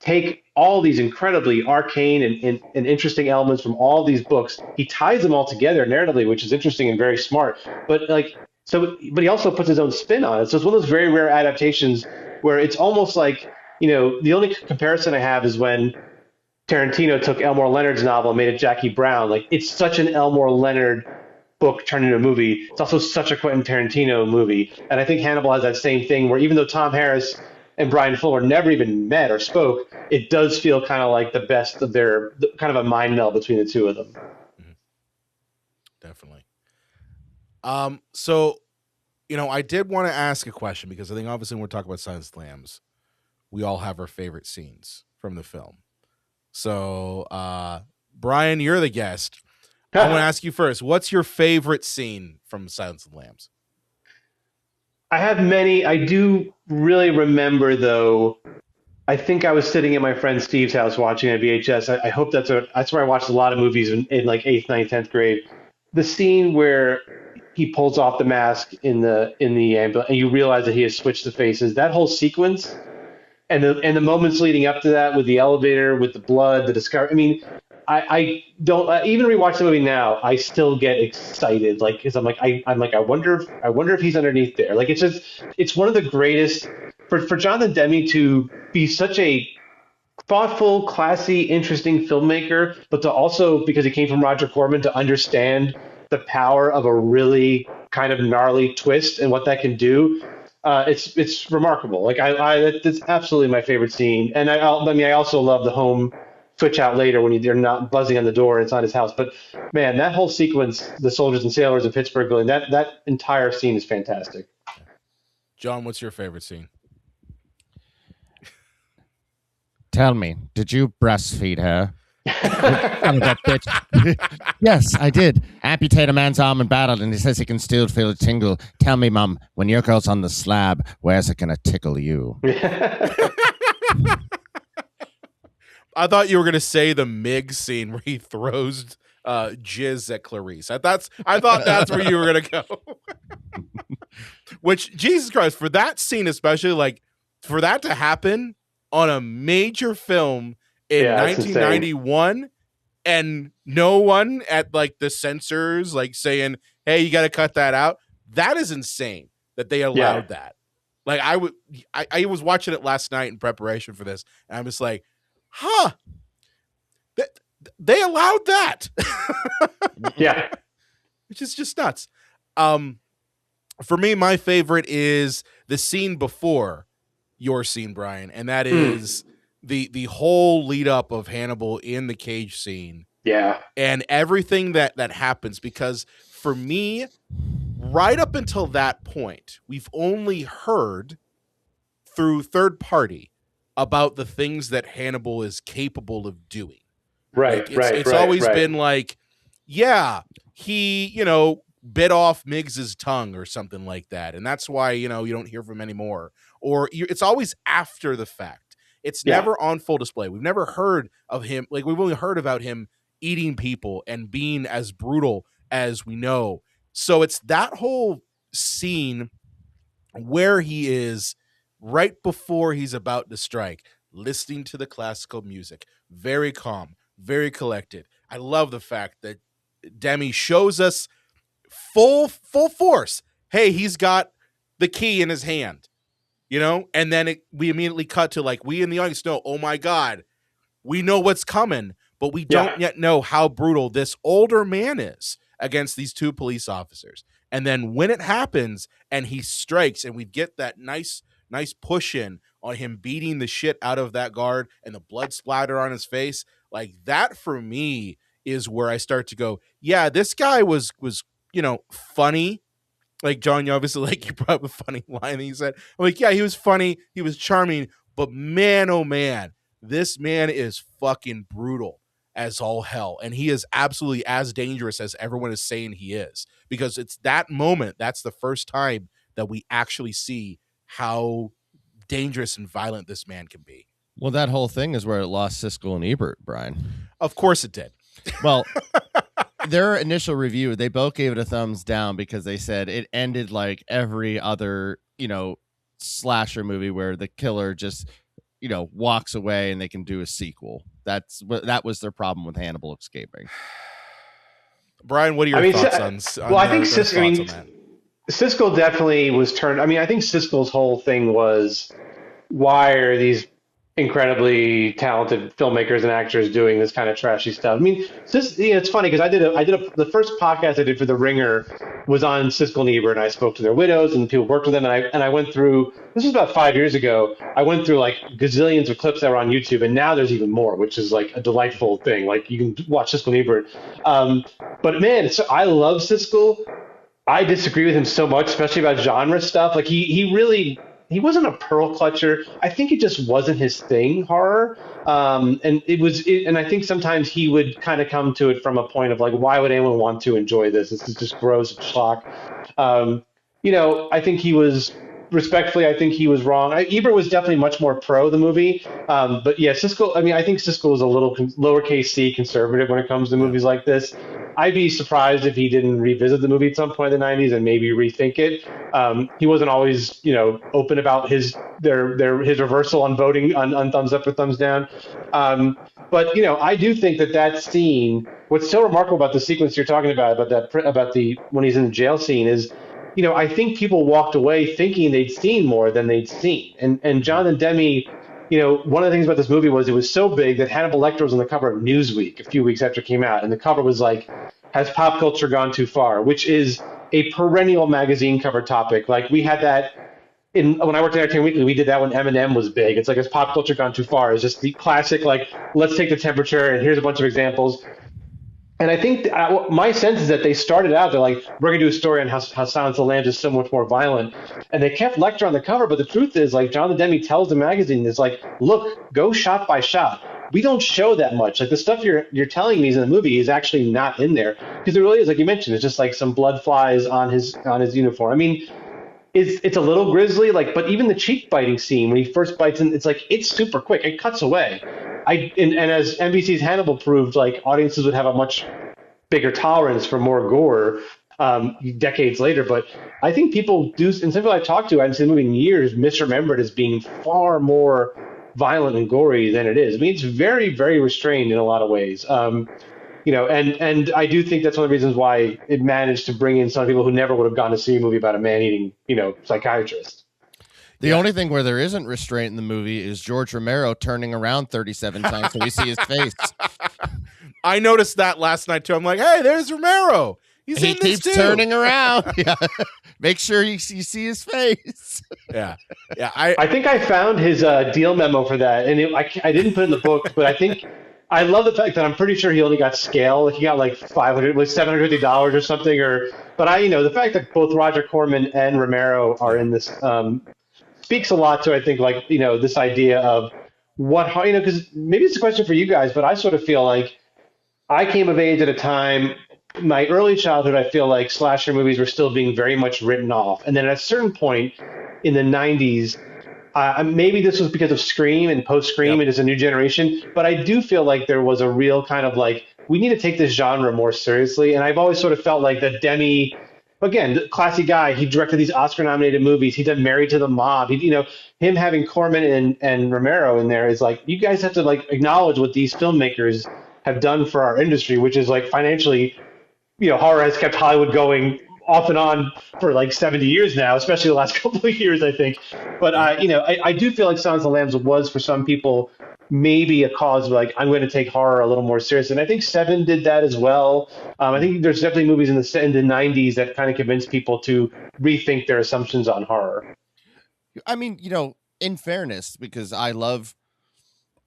take all these incredibly arcane and interesting elements from all these books. He ties them all together narratively, which is interesting and very smart. But but he also puts his own spin on it. So it's one of those very rare adaptations where it's almost like the only comparison I have is when Tarantino took Elmore Leonard's novel and made it Jackie Brown. Like it's such an Elmore Leonard book turned into a movie. It's also such a Quentin Tarantino movie. And I think Hannibal has that same thing where even though Tom Harris and Brian Fuller never even met or spoke, it does feel kind of like the best of their kind of a mind meld between the two of them. Definitely. So, I did want to ask a question because I think obviously when we're talking about Silence of the Lambs, we all have our favorite scenes from the film. So, Brian, you're the guest. I want to ask you first. What's your favorite scene from Silence of the Lambs? I have many. I do really remember, though. I think I was sitting at my friend Steve's house watching a VHS. I hope that's where I watched a lot of movies in like 8th, 9th, 10th grade. The scene where he pulls off the mask in the ambulance and you realize that he has switched the faces. That whole sequence and the moments leading up to that with the elevator, with the blood, the discovery. I mean, I don't even rewatch the movie now. I still get excited, like because I'm like I wonder if he's underneath there. Like it's one of the greatest for Jonathan Demme to be such a thoughtful, classy, interesting filmmaker, but to also because he came from Roger Corman to understand the power of a really kind of gnarly twist and what that can do. It's remarkable. Like it's absolutely my favorite scene, and I also love the home switch out later when they're not buzzing on the door and it's not his house. But man, that whole sequence, the soldiers and sailors of Pittsburgh building, that entire scene is fantastic. John, what's your favorite scene? Tell me, did you breastfeed her? Son of a bitch. Yes, I did. Amputate a man's arm in battle, and he says he can still feel a tingle. Tell me, Mum, when your girl's on the slab, where's it gonna tickle you? I thought you were gonna say the Mig scene where he throws jizz at Clarice. I thought that's where you were gonna go. Which, Jesus Christ, for that scene especially, like for that to happen on a major film in 1991 and no one at like the censors like saying, hey, you got to cut that out. That is insane that they allowed that. Like I was watching it last night in preparation for this and I was like, they allowed that. Yeah. Which is just nuts. For me, my favorite is the scene before your scene, Brian, and that is the whole lead up of Hannibal in the cage scene. Yeah. And everything that happens, because for me, right up until that point, we've only heard through third party about the things that Hannibal is capable of doing. Right, Like, it's always been like, yeah, he, bit off Miggs's tongue or something like that. And that's why, you don't hear from him anymore. Or it's always after the fact. It's never on full display. We've never heard of him. Like, we've only heard about him eating people and being as brutal as we know. So it's that whole scene where he is right before he's about to strike, listening to the classical music, very calm, very collected. I love the fact that Demi shows us full force. Hey, he's got the key in his hand, and then we immediately cut to, like, we in the audience know, oh my God, we know what's coming, but we don't yet know how brutal this older man is against these two police officers. And then when it happens and he strikes and we get that nice push in on him beating the shit out of that guard and the blood splatter on his face, like, that for me is where I start to go, yeah, this guy was funny. Like, John, you obviously, like, you brought up a funny line that you said. I'm like, yeah, he was funny, he was charming, but man, oh man, this man is fucking brutal as all hell. And he is absolutely as dangerous as everyone is saying he is. Because it's that moment, that's the first time that we actually see how dangerous and violent this man can be. Well, that whole thing is where it lost Siskel and Ebert, Brian. Of course it did. Well, their initial review, they both gave it a thumbs down because they said it ended like every other, slasher movie where the killer just, walks away and they can do a sequel. That was their problem with Hannibal escaping. Brian, what are your thoughts on I think Siskel definitely was turned. I mean, I think Siskel's whole thing was, why are these incredibly talented filmmakers and actors doing this kind of trashy stuff? I mean, it's funny because the first podcast I did for The Ringer was on Siskel and Ebert, and I spoke to their widows and people worked with them, and I went through, this was about 5 years ago, I went through like gazillions of clips that were on YouTube, and now there's even more, which is like a delightful thing. Like, you can watch Siskel and Ebert. But man, I love Siskel. I disagree with him so much, especially about genre stuff. Like, he wasn't a pearl clutcher. I think it just wasn't his thing, horror. And I think sometimes he would kind of come to it from a point of like, why would anyone want to enjoy this? This is just gross schlock. I think I think he was wrong. Ebert was definitely much more pro the movie. But yeah, Siskel, I think Siskel is a little lowercase c conservative when it comes to movies like this. I'd be surprised if he didn't revisit the movie at some point in the 90s and maybe rethink it. He wasn't always, open about his reversal on voting on thumbs up or thumbs down. But I do think that scene, what's so remarkable about the sequence you're talking about when he's in the jail scene is, I think people walked away thinking they'd seen more than they'd seen. And Jonathan Demme, one of the things about this movie was it was so big that Hannibal Lecter was on the cover of Newsweek a few weeks after it came out. And the cover was like, has pop culture gone too far? Which is a perennial magazine cover topic. Like, we had that when I worked at Entertainment Weekly, we did that when Eminem was big. It's like, has pop culture gone too far? It's just the classic, like, let's take the temperature and here's a bunch of examples. And I think my sense is that they started out, they're like, we're going to do a story on how Silence of the Lambs is so much more violent. And they kept Lecter on the cover. But the truth is, like, Jonathan Demme tells the magazine, it's like, look, go shot by shot. We don't show that much. Like, the stuff you're telling me is in the movie is actually not in there. Because it really is, like you mentioned, it's just like some blood flies on his uniform. I mean, it's a little grisly, like, but even the cheek biting scene when he first bites in, it's like, it's super quick. It cuts away. And as NBC's Hannibal proved, like, audiences would have a much bigger tolerance for more gore decades later. But I think people do, and some people I've talked to, I haven't seen the movie in years, misremember it as being far more violent and gory than it is. I mean, it's very, very restrained in a lot of ways. And I do think that's one of the reasons why it managed to bring in some people who never would have gone to see a movie about a man-eating, psychiatrist. The only thing where there isn't restraint in the movie is George Romero turning around 37 times so we see his face. I noticed that last night too. I'm like, hey, there's Romero. He in this keeps too. turning around. Yeah. Make sure you see his face. Yeah. I think I found his deal memo for that, and I didn't put it in the book, but I love the fact that I'm pretty sure he only got scale. Like he got like $750 or something. But the fact that both Roger Corman and Romero are in this speaks a lot to, I think, like, this idea of because maybe it's a question for you guys, but I sort of feel like I came of age at a time, my early childhood, I feel like slasher movies were still being very much written off. And then at a certain point in the 90s, maybe this was because of Scream and post-Scream, and it's a new generation, but I do feel like there was a real kind of like, we need to take this genre more seriously. And I've always sort of felt like that Demi, again, classy guy, he directed these Oscar-nominated movies. He did Married to the Mob. Him having Corman and Romero in there is like, you guys have to like acknowledge what these filmmakers have done for our industry, which is like financially, horror has kept Hollywood going off and on for like 70 years now, especially the last couple of years, I think. But I do feel like Silence of the Lambs was for some people maybe a cause of like, I'm going to take horror a little more seriously. And I think Seven did that as well. I think there's definitely movies in the 90s that kind of convinced people to rethink their assumptions on horror. I mean, in fairness, because I love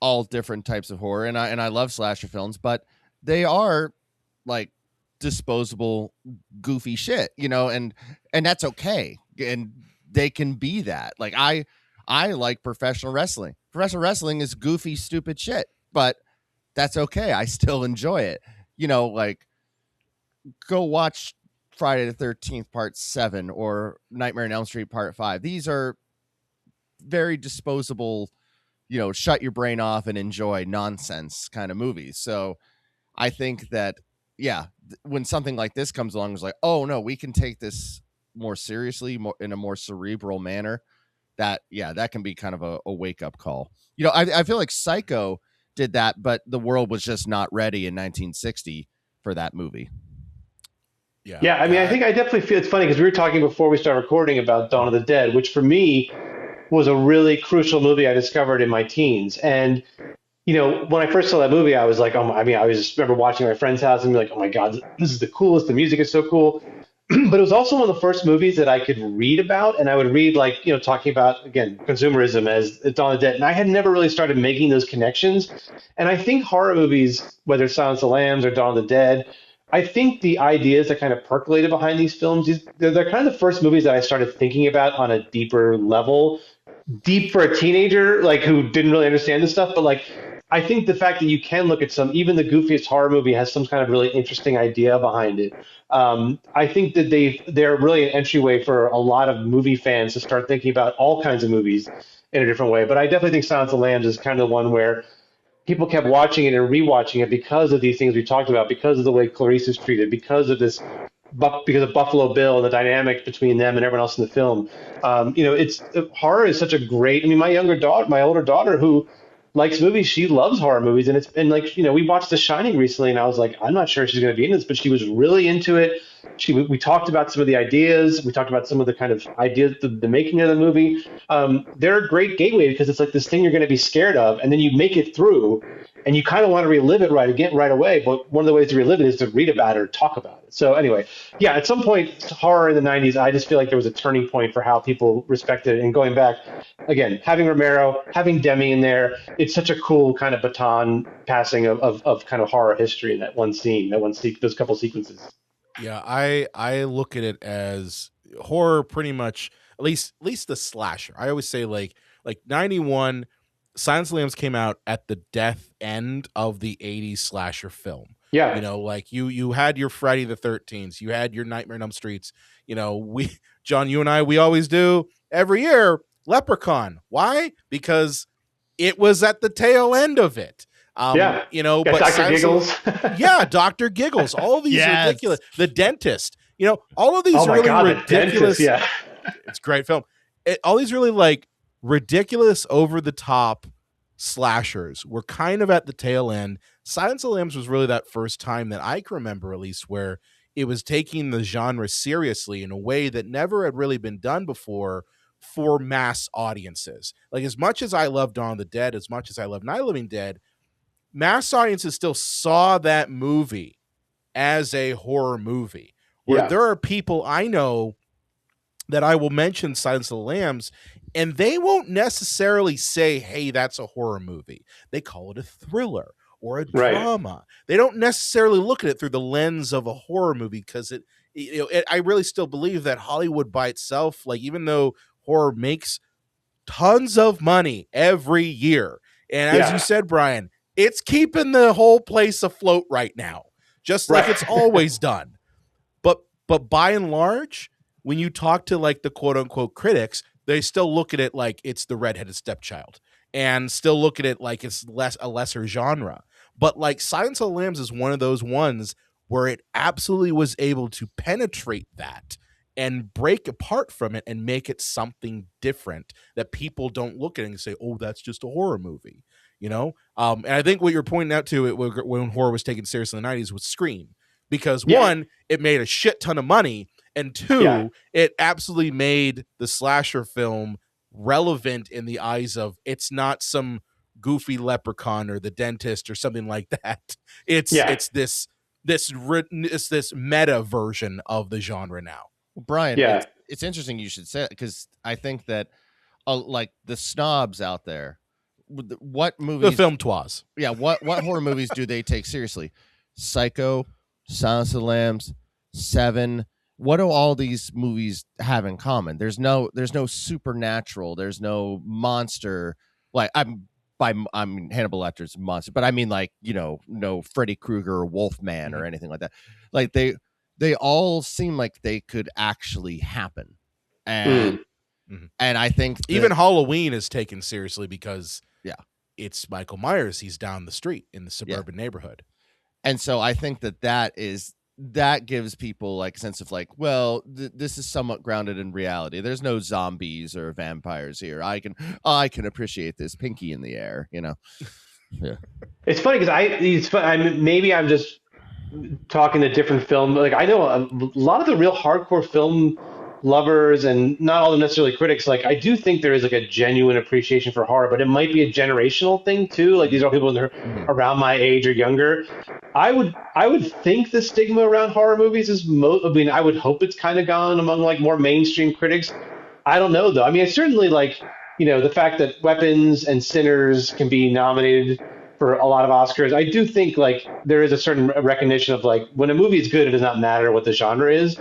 all different types of horror and I love slasher films, but they are like disposable, goofy shit, and that's okay. And they can be that. Like I like professional wrestling. Professional wrestling is goofy, stupid shit, but that's okay. I still enjoy it. Like go watch Friday the 13th Part 7 or Nightmare on Elm Street Part 5. These are very disposable, shut your brain off and enjoy nonsense kind of movies. So I think that, when something like this comes along, it's like, oh no, we can take this more seriously, more in a more cerebral manner. That can be kind of a wake up call. I feel like Psycho did that, but the world was just not ready in 1960 for that movie. Yeah. I mean, I think I definitely feel it's funny because we were talking before we started recording about Dawn of the Dead, which for me was a really crucial movie I discovered in my teens. And when I first saw that movie, I was like, I just remember watching my friend's house and be like, oh my God, this is the coolest. The music is so cool. But it was also one of the first movies that I could read about. And I would read talking about, again, consumerism as Dawn of the Dead. And I had never really started making those connections. And I think horror movies, whether Silence of the Lambs or Dawn of the Dead, I think the ideas that kind of percolated behind these films, they're kind of the first movies that I started thinking about on a deeper level. Deep for a teenager, like who didn't really understand this stuff, but like I think the fact that you can look at even the goofiest horror movie has some kind of really interesting idea behind it. I think that they're really an entryway for a lot of movie fans to start thinking about all kinds of movies in a different way. But I definitely think Silence of the Lambs is kind of the one where people kept watching it and rewatching it because of these things we talked about, because of the way Clarice is treated, because of Buffalo Bill and the dynamic between them and everyone else in the film. Horror is such a great. I mean, my older daughter, who likes movies, she loves horror movies, and we watched The Shining recently, and I was like, I'm not sure she's going to be in this, but she was really into it. We talked about some of the ideas. We talked about some of the kind of ideas, the making of the movie. They're a great gateway because it's like this thing you're going to be scared of, and then you make it through, and you kind of want to relive it right away. But one of the ways to relive it is to read about it or talk about it. So anyway, at some point, horror in the 90s, I just feel like there was a turning point for how people respected it. And going back, again, having Romero, having Demi in there, it's such a cool kind of baton passing of kind of horror history in that one scene, those couple sequences. Yeah, I look at it as horror pretty much, at least the slasher. I always say like 91, Silence of the Lambs came out at the death end of the 80s slasher film. Yeah. Like you had your Friday the 13th, you had your Nightmare on Elm Streets. John, you and I, we always do every year Leprechaun. Why? Because it was at the tail end of it. But Dr. Giggles. Dr. Giggles. All these ridiculous. The Dentist. All of these ridiculous. Dentist, yeah. It's a great film. All these really like ridiculous, over the top slashers were kind of at the tail end. Silence of the Lambs was really that first time that I can remember, at least, where it was taking the genre seriously in a way that never had really been done before for mass audiences. Like, as much as I love Dawn of the Dead, as much as I love Night of the Living Dead, mass audiences still saw that movie as a horror movie. Where Yeah. there are people I know that I will mention Silence of the Lambs, and they won't necessarily say, hey, that's a horror movie. They call it a thriller or a Right. drama. They don't necessarily look at it through the lens of a horror movie, because I really still believe that Hollywood by itself, like, even though horror makes tons of money every year, and as you said, Brian, it's keeping the whole place afloat right now, just like it's always done. But by and large, when you talk to like the quote unquote critics, they still look at it like it's the redheaded stepchild, and still look at it like it's a lesser genre. But like Silence of the Lambs is one of those ones where it absolutely was able to penetrate that and break apart from it and make it something different that people don't look at it and say, oh, that's just a horror movie, you know? And I think what you're pointing out to it when horror was taken seriously in the 90s was Scream. Because one, it made a shit ton of money, and two, it absolutely made the slasher film relevant in the eyes of, it's not some goofy leprechaun or the dentist or something like that. It's this meta version of the genre now. Well, Brian, it's interesting you should say it, because I think that like the snobs out there, what movies, the film twas, what horror movies do they take seriously? Psycho, Silence of the Lambs, Seven. What do all these movies have in common? There's no supernatural. There's no monster. Like I'm Hannibal Lecter's monster, but I mean, like, no Freddy Krueger or Wolfman or anything like that. Like they all seem like they could actually happen, and I think even Halloween is taken seriously because it's Michael Myers. He's down the street in the suburban neighborhood. And so I think that gives people like a sense of like, well, this is somewhat grounded in reality. There's no zombies or vampires here. I can appreciate this pinky in the air, Yeah. It's funny because maybe I'm just talking to different film. Like, I know a lot of the real hardcore film lovers, and not all of them necessarily critics. Like, I do think there is like a genuine appreciation for horror, but it might be a generational thing too. Like, these are people that are around my age or younger. I would think the stigma around horror movies is I would hope it's kind of gone among like more mainstream critics. I don't know though. I mean, it's certainly like, the fact that Weapons and Sinners can be nominated for a lot of Oscars. I do think like there is a certain recognition of like, when a movie is good, it does not matter what the genre is.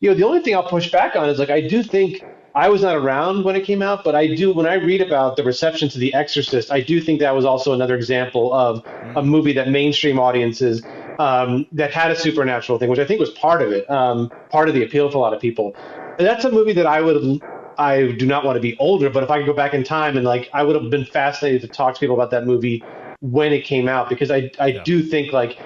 The only thing I'll push back on is like, I do think, I was not around when it came out, but when I read about the reception to The Exorcist, I do think that was also another example of a movie that mainstream audiences that had a supernatural thing, which I think was part of it, part of the appeal for a lot of people. And that's a movie that I do not want to be older, but if I could go back in time, and like, I would have been fascinated to talk to people about that movie when it came out, because I do think like,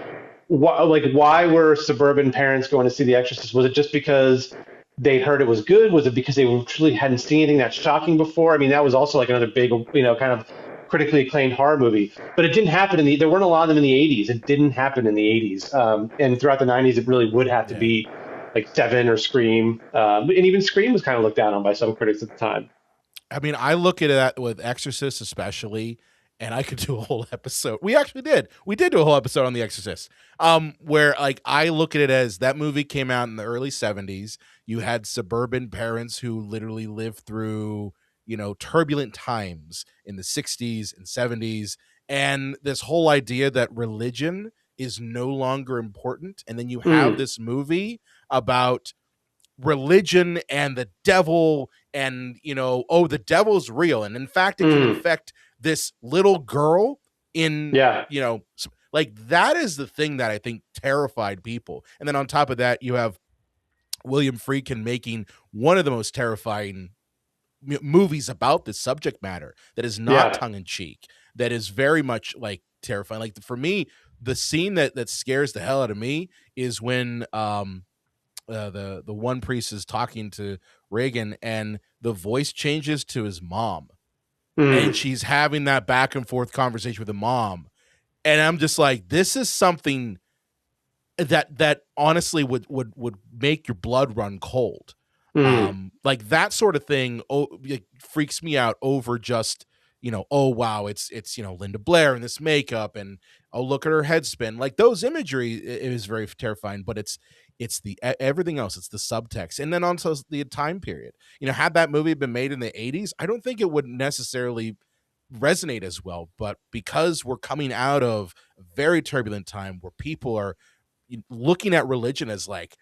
why were suburban parents going to see The Exorcist? Was it just because they heard it was good? Was it because they truly hadn't seen anything that shocking before? I mean, that was also like another big, kind of critically acclaimed horror movie. But it didn't happen there weren't a lot of them in the 80s. It didn't happen in the 80s. And throughout the 90s, it really would have to be like Seven or Scream. And even Scream was kind of looked down on by some critics at the time. I mean, I look at that with Exorcist especially, and I could do a whole episode. We actually did. We did do a whole episode on The Exorcist, where like I look at it as that movie came out in the early 70s. You had suburban parents who literally lived through, turbulent times in the 60s and 70s. And this whole idea that religion is no longer important. And then you have this movie about religion and the devil, and the devil's real, and in fact it can infect this little girl in like, that is the thing that I think terrified people. And then on top of that, you have William Friedkin making one of the most terrifying movies about this subject matter that is not tongue-in-cheek, that is very much like terrifying. Like, for me, the scene that scares the hell out of me is when the one priest is talking to Reagan and the voice changes to his mom, and she's having that back and forth conversation with the mom, and I'm just like, this is something that honestly would make your blood run cold. Like that sort of thing like, freaks me out over just, oh wow, it's Linda Blair in this makeup, and oh look at her head spin. Like those imagery is very terrifying, but it's the everything else. It's the subtext, and then also the time period. Had that movie been made in the 80s, I don't think it would necessarily resonate as well. But because we're coming out of a very turbulent time where people are looking at religion as like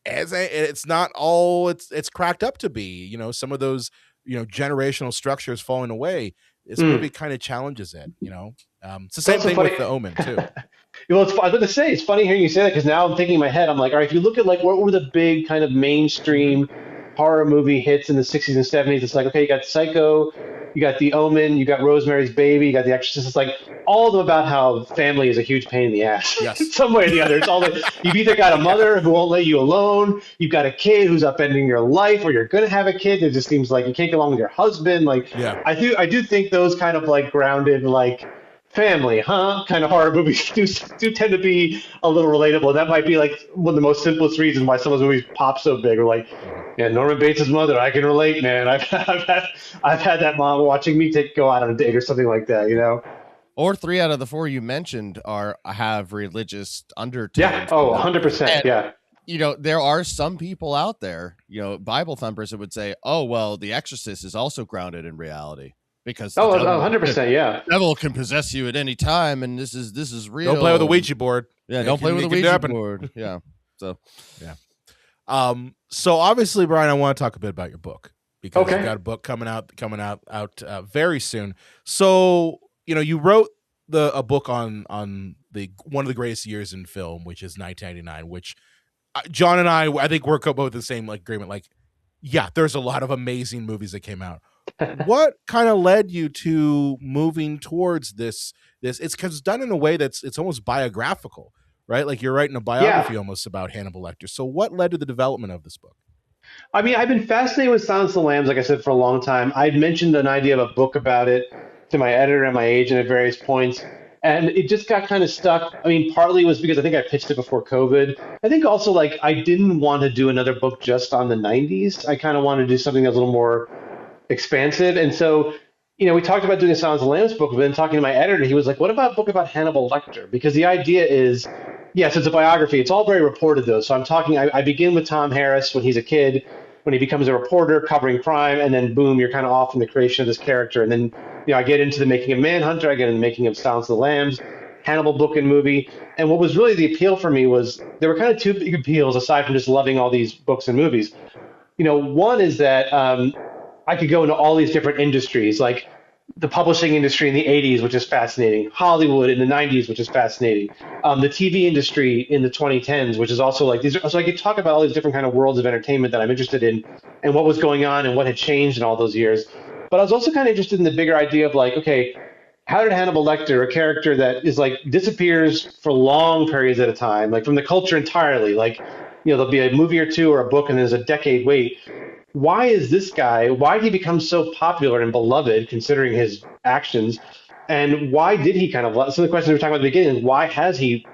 it's not all it's cracked up to be, some of those generational structures falling away. This movie kind of challenges it. It's the same thing with The Omen too. Well, I was going to say, it's funny hearing you say that because now I'm thinking in my head, I'm like, all right, if you look at like what were the big kind of mainstream horror movie hits in the 60s and 70s, it's like, okay, you got Psycho, you got The Omen, you got Rosemary's Baby, you got The Exorcist. It's like all of them about how family is a huge pain in the ass. Yes. Some way or the other. It's all like you've either got a mother who won't let you alone, you've got a kid who's upending your life, or you're going to have a kid that just seems like you can't get along with your husband. Like, Yeah. I do think those kind of like grounded, like, family, huh? Kind of horror movies do tend to be a little relatable. That might be like one of the most simplest reasons why some of those movies pop so big. Or like, yeah, Norman Bates' mother. I can relate, man. I've had that mom watching me go out on a date or something like that. Or 3 out of the 4 you mentioned have religious undertones. Yeah. Oh, 100%. Yeah. There are some people out there, Bible thumpers that would say, "Oh, well, The Exorcist is also grounded in reality." Because 100%, yeah. The devil can possess you at any time, and this is real. Don't play with a Ouija board. Yeah, don't play with a Ouija board. Yeah. So yeah. So obviously, Brian, I want to talk a bit about your book because Okay. you've got a book coming out very soon. So you wrote a book on the one of the greatest years in film, which is 1999, which John and I think we're both the same like agreement. Like, yeah, there's a lot of amazing movies that came out. What kind of led you to moving towards this? It's because it's done in a way it's almost biographical, right? Like you're writing a biography almost about Hannibal Lecter. So what led to the development of this book? I mean, I've been fascinated with Silence of the Lambs, like I said, for a long time. I'd mentioned an idea of a book about it to my editor and my agent at various points, and it just got kind of stuck. I mean, partly it was because I think I pitched it before COVID. I think also, like, I didn't want to do another book just on the 90s. I kind of wanted to do something that's a little more expansive. And so, we talked about doing a Silence of the Lambs book, but then talking to my editor, he was like, what about a book about Hannibal Lecter? Because the idea is, yes, it's a biography. It's all very reported, though. So I begin with Tom Harris when he's a kid, when he becomes a reporter covering crime, and then boom, you're kind of off in the creation of this character. And then, I get into the making of Manhunter, I get into the making of Silence of the Lambs, Hannibal book and movie. And what was really the appeal for me was there were kind of two big appeals aside from just loving all these books and movies. One is that I could go into all these different industries, like the publishing industry in the 80s, which is fascinating, Hollywood in the 90s, which is fascinating, the TV industry in the 2010s, which is also like these. So I could talk about all these different kind of worlds of entertainment that I'm interested in and what was going on and what had changed in all those years. But I was also kind of interested in the bigger idea of like, okay, how did Hannibal Lecter, a character that is like disappears for long periods at a time, like from the culture entirely, like, there'll be a movie or two or a book and there's a decade wait. Why is this guy, why did he become so popular and beloved considering his actions? And why did he kind of, some of the questions we were talking about at the beginning is why has he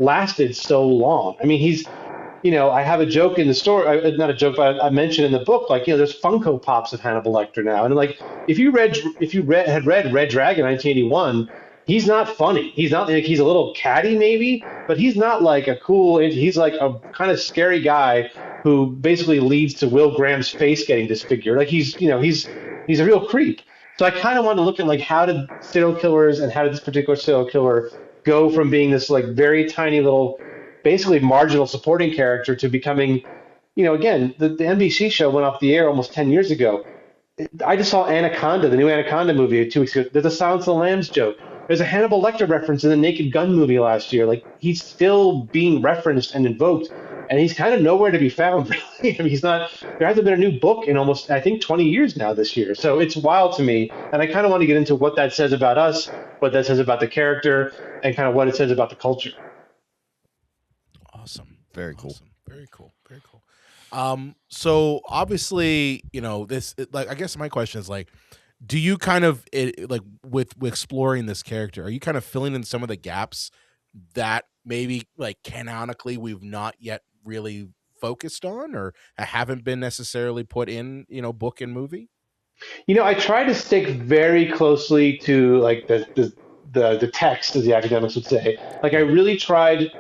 lasted so long? I mean, he's, I have a joke in the story, not a joke, but I mentioned in the book, like, there's Funko Pops of Hannibal Lecter now. And like, if you had read Red Dragon 1981, he's not funny. He's not like, he's a little catty maybe, but he's not like a cool, he's like a kind of scary guy who basically leads to Will Graham's face getting disfigured. Like he's a real creep. So I kind of wanted to look at like how did serial killers and how did this particular serial killer go from being this like very tiny little, basically marginal supporting character to becoming, again, the NBC show went off the air almost 10 years ago. I just saw Anaconda, the new Anaconda movie 2 weeks ago. There's a Silence of the Lambs joke. There's a Hannibal Lecter reference in the Naked Gun movie last year. Like he's still being referenced and invoked, and he's kind of nowhere to be found. Really. I mean, there hasn't been a new book in almost, I think, 20 years now this year. So it's wild to me, and I kind of want to get into what that says about us, what that says about the character, and kind of what it says about the culture. Awesome. Very cool. Awesome. Very cool. Very cool. So obviously, like, I guess my question is like, do you kind of like with exploring this character, are you kind of filling in some of the gaps that maybe like canonically we've not yet really focused on or haven't been necessarily put in, book and movie? I try to stick very closely to like the text, as the academics would say. Like I really tried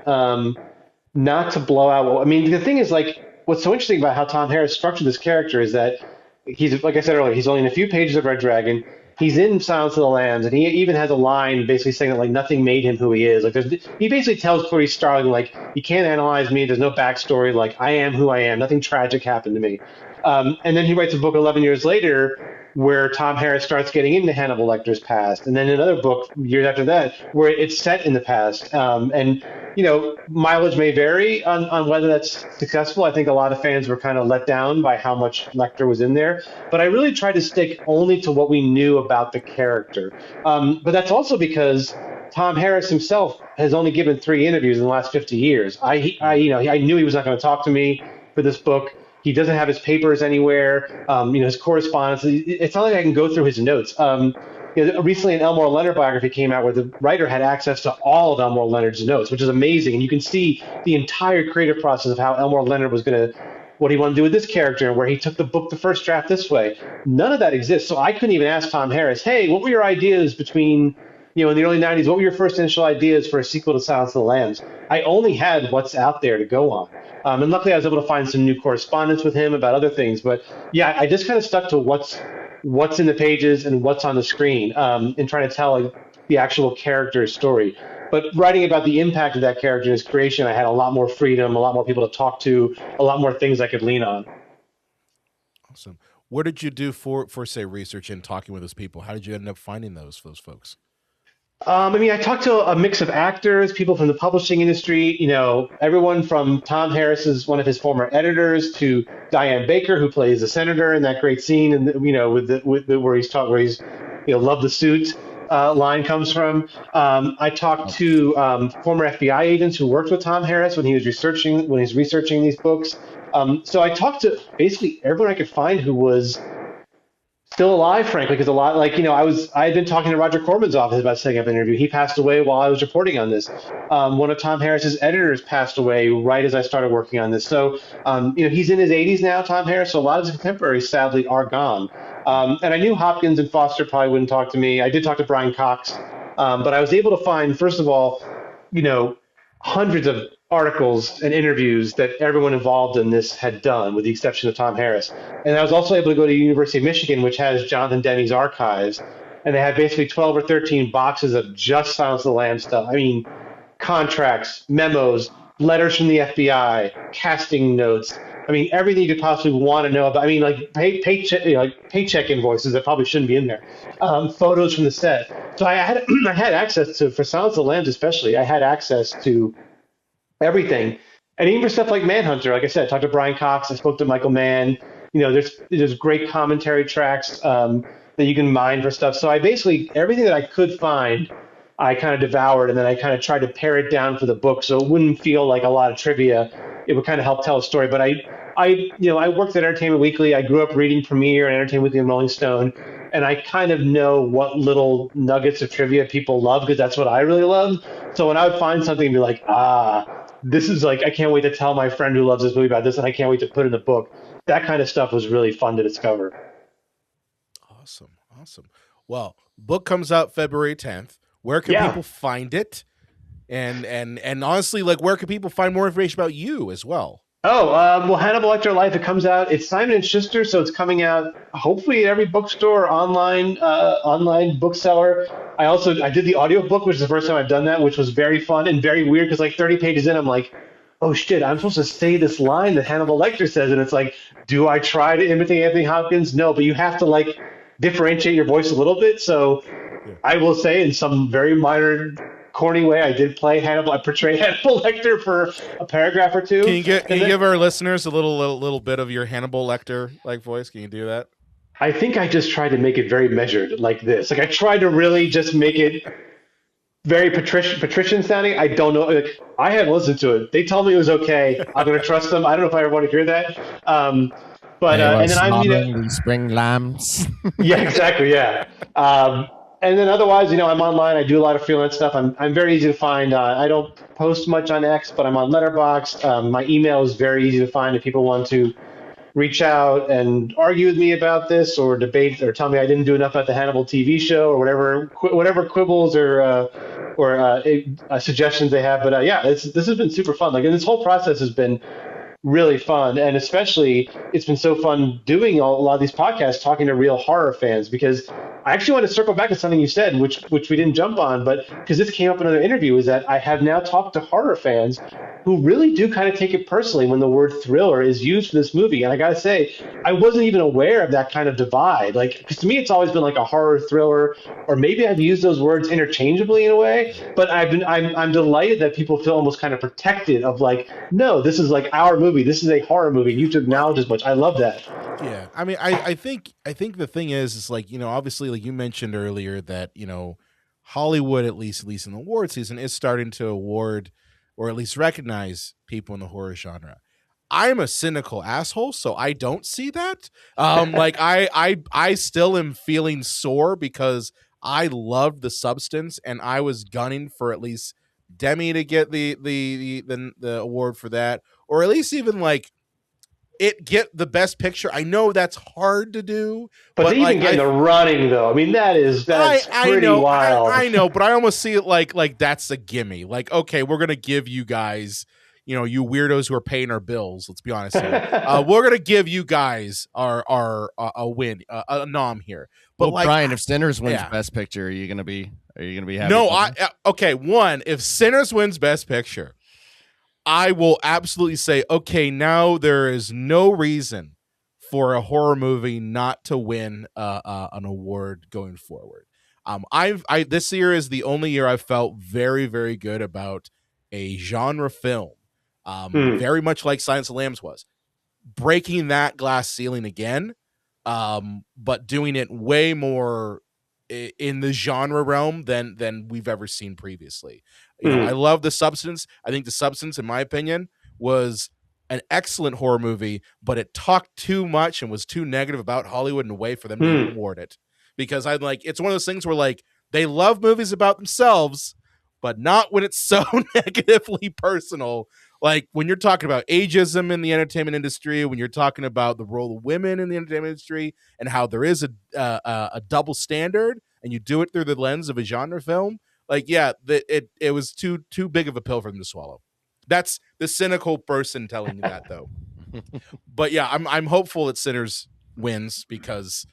not to blow out. I mean, the thing is, like, what's so interesting about how Tom Harris structured this character is that he's, like I said earlier, he's only in a few pages of Red Dragon. He's in Silence of the Lambs, and he even has a line basically saying that like nothing made him who he is. Like, he basically tells Clarice Starling like, you can't analyze me. There's no backstory. Like, I am who I am. Nothing tragic happened to me. And then he writes a book 11 years later where Tom Harris starts getting into Hannibal Lecter's past, and then another book years after that where it's set in the past. And mileage may vary on whether that's successful. I think a lot of fans were kind of let down by how much Lecter was in there, but I really tried to stick only to what we knew about the character. But that's also because Tom Harris himself has only given 3 interviews in the last 50 years. I knew he was not going to talk to me for this book. He doesn't have his papers anywhere. His correspondence. It's not like I can go through his notes. Recently, an Elmore Leonard biography came out where the writer had access to all of Elmore Leonard's notes, which is amazing. And you can see the entire creative process of how Elmore Leonard was going to, what he wanted to do with this character, and where he took the book, the first draft this way. None of that exists. So I couldn't even ask Tom Harris, hey, what were your ideas between, in the early 90s, what were your first initial ideas for a sequel to Silence of the Lambs? I only had what's out there to go on. And luckily I was able to find some new correspondence with him about other things. But yeah, I just kind of stuck to what's in the pages and what's on the screen, and trying to tell the actual character's story. But writing about the impact of that character in his creation, I had a lot more freedom, a lot more people to talk to, a lot more things I could lean on. Awesome. What did you do for say research and talking with those people? How did you end up finding those folks? I talked to a mix of actors, people from the publishing industry, everyone from Tom Harris's, one of his former editors, to Diane Baker, who plays the senator in that great scene, and where he's love the suit line comes from. I talked to former FBI agents who worked with Tom Harris when he's researching these books. So I talked to basically everyone I could find who was still alive, frankly, because a lot, I had been talking to Roger Corman's office about setting up an interview. He passed away while I was reporting on this. One of Tom Harris's editors passed away right as I started working on this. So, he's in his 80s now, Tom Harris, so a lot of his contemporaries sadly are gone. And I knew Hopkins and Foster probably wouldn't talk to me. I did talk to Brian Cox, but I was able to find, first of all, hundreds of articles and interviews that everyone involved in this had done, with the exception of Tom Harris. And I was also able to go to University of Michigan, which has Jonathan Demmy's archives, and they had basically 12 or 13 boxes of just Silence of the Lambs stuff. I mean, contracts, memos, letters from the FBI, casting notes. I mean, everything you could possibly want to know about. I mean, like paycheck invoices that probably shouldn't be in there, photos from the set. So I had access to, for Silence of the Lambs especially, I had access to everything. And even for stuff like Manhunter, like I said, I talked to Brian Cox, I spoke to Michael Mann. There's great commentary tracks that you can mine for stuff. So I basically, everything that I could find, I kind of devoured, and then I kind of tried to pare it down for the book so it wouldn't feel like a lot of trivia. It would kind of help tell a story. But I worked at Entertainment Weekly. I grew up reading Premiere and Entertainment Weekly and Rolling Stone, and I kind of know what little nuggets of trivia people love, because that's what I really love. So when I would find something and be like, this is like, I can't wait to tell my friend who loves this movie about this, and I can't wait to put in the book. That kind of stuff was really fun to discover. Awesome. Well, book comes out February 10th. Where can people find it? And honestly, like, where can people find more information about you as well? Well, Hannibal Lecter Life, it comes out. It's Simon & Schuster, so it's coming out hopefully at every bookstore, online bookseller. I did the audiobook, which is the first time I've done that, which was very fun and very weird, because like 30 pages in, I'm like, oh shit, I'm supposed to say this line that Hannibal Lecter says, and it's like, do I try to imitate Anthony Hopkins? No, but you have to like differentiate your voice a little bit. So I will say, in some very minor, corny way, I did play Hannibal. I portrayed Hannibal Lecter for a paragraph or two. Can you give our listeners a little bit of your Hannibal Lecter like voice? Can you do that? I think I just tried to make it very measured, like this. Like I tried to really just make it very patrician sounding. I don't know. Like, I haven't listened to it. They told me it was okay. I'm gonna trust them. I don't know if I ever want to hear that. And then I'm these spring lambs. Yeah, exactly. Yeah. And then otherwise, I'm online. I do a lot of freelance stuff. I'm very easy to find. I don't post much on X, but I'm on Letterboxd. My email is very easy to find if people want to reach out and argue with me about this or debate or tell me I didn't do enough at the Hannibal TV show or whatever quibbles or suggestions they have. But yeah, this has been super fun. Like, and this whole process has been really fun, and especially it's been so fun doing a lot of these podcasts talking to real horror fans, because I actually want to circle back to something you said, which we didn't jump on, but because this came up in another interview, is that I have now talked to horror fans who really do kind of take it personally when the word thriller is used for this movie. And I gotta say, I wasn't even aware of that kind of divide. Like, because to me it's always been like a horror thriller, or maybe I've used those words interchangeably in a way, but I'm delighted that people feel almost kind of protected of like, no, this is like our movie, this is a horror movie, and you have to acknowledge as much. I love that. Yeah, I mean, I think the thing is like, obviously, like you mentioned earlier, that Hollywood, at least in the award season, is starting to award or at least recognize people in the horror genre. I'm a cynical asshole, so I don't see that. Like I still am feeling sore because I loved The Substance, and I was gunning for at least Demi to get the award for that, or at least even like it get the best picture. I know that's hard to do, but to even get in the running, though, I mean, that's pretty wild. I know, but I almost see it like that's a gimme. Like, okay, we're gonna give you guys, you weirdos who are paying our bills. Let's be honest here. We're gonna give you guys our a win, a nom here. But well, Brian, if Sinners wins Best Picture, are you gonna be happy? No, okay. One, if Sinners wins Best Picture, I will absolutely say, okay, now there is no reason for a horror movie not to win an award going forward. This year is the only year I felt very, very good about a genre film, very much like Silence of the Lambs was, breaking that glass ceiling again, but doing it way more in the genre realm than we've ever seen previously. I love The Substance. I think The Substance, in my opinion, was an excellent horror movie, but it talked too much and was too negative about Hollywood in a way for them to award it. Because I'm like, it's one of those things where like they love movies about themselves, but not when it's so negatively personal. Like when you're talking about ageism in the entertainment industry, when you're talking about the role of women in the entertainment industry, and how there is a double standard, and you do it through the lens of a genre film. Like, yeah, it was too big of a pill for them to swallow. That's the cynical person telling you that, though. But yeah, I'm hopeful that Sinners wins because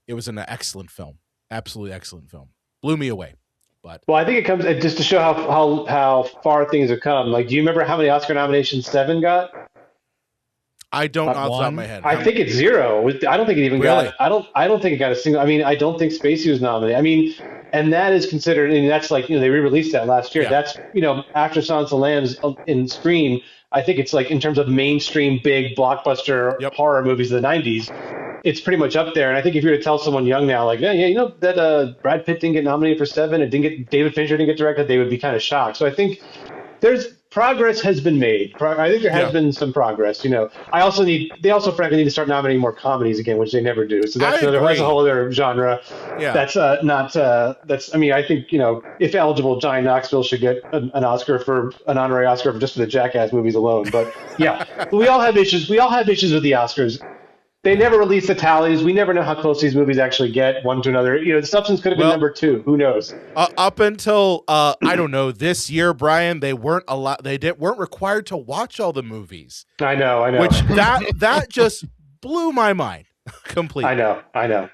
it was an excellent film, absolutely excellent film, blew me away. But well, I think it comes just to show how far things have come. Like, do you remember how many Oscar nominations Seven got? I don't off the top of my head. I think it's 0. I don't think it even got. I don't think it got a single. I mean, I don't think Spacey was nominated. I mean, and that is considered. And that's like they re-released that last year. Yeah. That's after Silence of the Lambs in Scream. I think it's like in terms of mainstream big blockbuster horror movies of the '90s. It's pretty much up there. And I think if you were to tell someone young now, like, yeah, that Brad Pitt didn't get nominated for Seven, and David Fincher didn't get directed, they would be kind of shocked. So I think progress has been made. I think there has been some progress. They also frankly need to start nominating more comedies again, which they never do. So that's a whole other genre. Yeah. That's I mean, I think, if eligible, Johnny Knoxville should get an honorary Oscar just for the Jackass movies alone. But yeah, we all have issues. We all have issues with the Oscars. They never release the tallies. We never know how close these movies actually get one to another. The Substance could have been number 2. Who knows? Up until I don't know, this year, Brian, they weren't required to watch all the movies. I know. Which that just blew my mind completely. I know.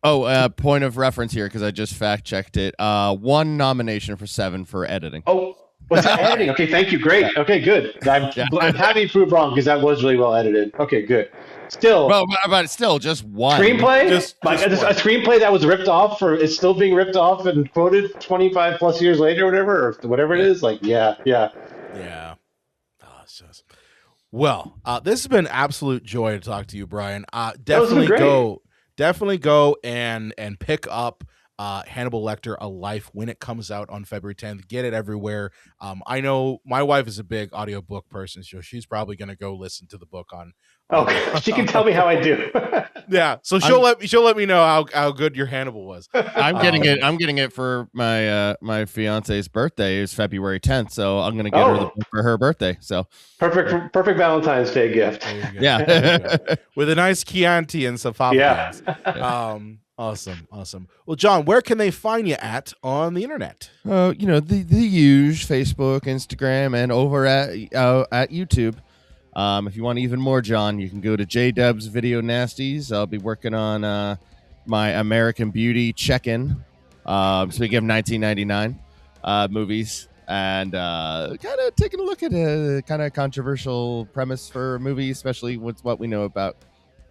Oh, point of reference here because I just fact checked it. 1 nomination for 7 for editing. Oh. Was that editing? Okay, thank you. Great. Okay, good. I'm happy to prove wrong because that was really well edited. Okay, good. Still, but still, just 1 screenplay. A screenplay that was ripped off is still being ripped off and quoted 25 plus years later, or whatever it is. Like, yeah. Oh, it's just this has been absolute joy to talk to you, Brian. Definitely go and pick up Hannibal Lecter: A Life when it comes out on February 10th. Get it everywhere. I know my wife is a big audiobook person, so she's probably going to go listen to the book on Oh, she can tell me how I do. Yeah, so she'll let me know how good your Hannibal was. I'm getting it for my fiance's birthday is February 10th, so I'm gonna get her the book for her birthday. So perfect Valentine's Day gift. Yeah, with a nice Chianti and some popcorns. Yeah. Awesome. Well, John, where can they find you at on the internet? the huge Facebook, Instagram, and over at YouTube. If you want even more, John, you can go to JDub's Video Nasties. I'll be working on my American Beauty check-in. Speaking of 1999 movies, and kind of taking a look at a kind of controversial premise for a movie, especially with what we know about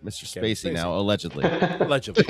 Mr. Spacey now, allegedly. Allegedly.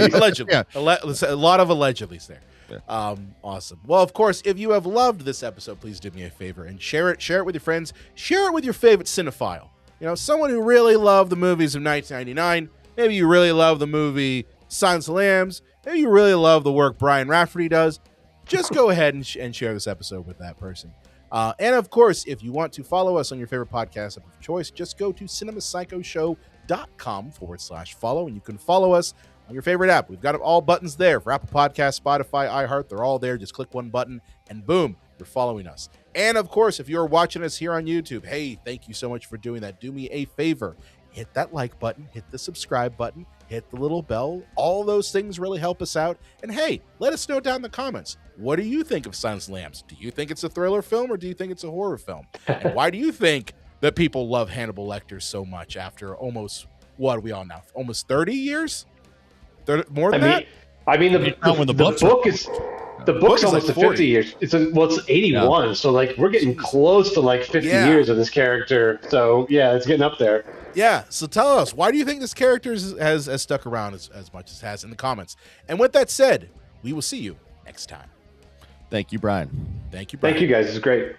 Yeah. A lot of allegedly's there. Yeah. Awesome. Well, of course, if you have loved this episode, please do me a favor and share it. Share it with your friends. Share it with your favorite cinephile. Someone who really loved the movies of 1999. Maybe you really love the movie Silence of the Lambs. Maybe you really love the work Brian Raftery does. Just go ahead and share this episode with that person. And of course, if you want to follow us on your favorite podcast of choice, just go to cinemapsychoshow.com/follow, and you can follow us on your favorite app. We've got all buttons there for Apple Podcasts, Spotify, iHeart. They're all there. Just click one button and boom, you're following us. And of course, if you're watching us here on YouTube, hey, thank you so much for doing that. Do me a favor. Hit that like button, hit the subscribe button, hit the little bell. All those things really help us out. And hey, let us know down in the comments. What do you think of Silence of the Lambs? Do you think it's a thriller film or do you think it's a horror film? And why do you think that people love Hannibal Lecter so much after almost, what are we on now? Almost 30 years? More than that? The book's almost to 50 years. It's 81, yeah. So we're getting close to 50 years of this character. So yeah, it's getting up there. Yeah. So tell us, why do you think this character has stuck around as much as it has in the comments? And with that said, we will see you next time. Thank you, Brian. Thank you, Brian. Thank you, guys. It's great.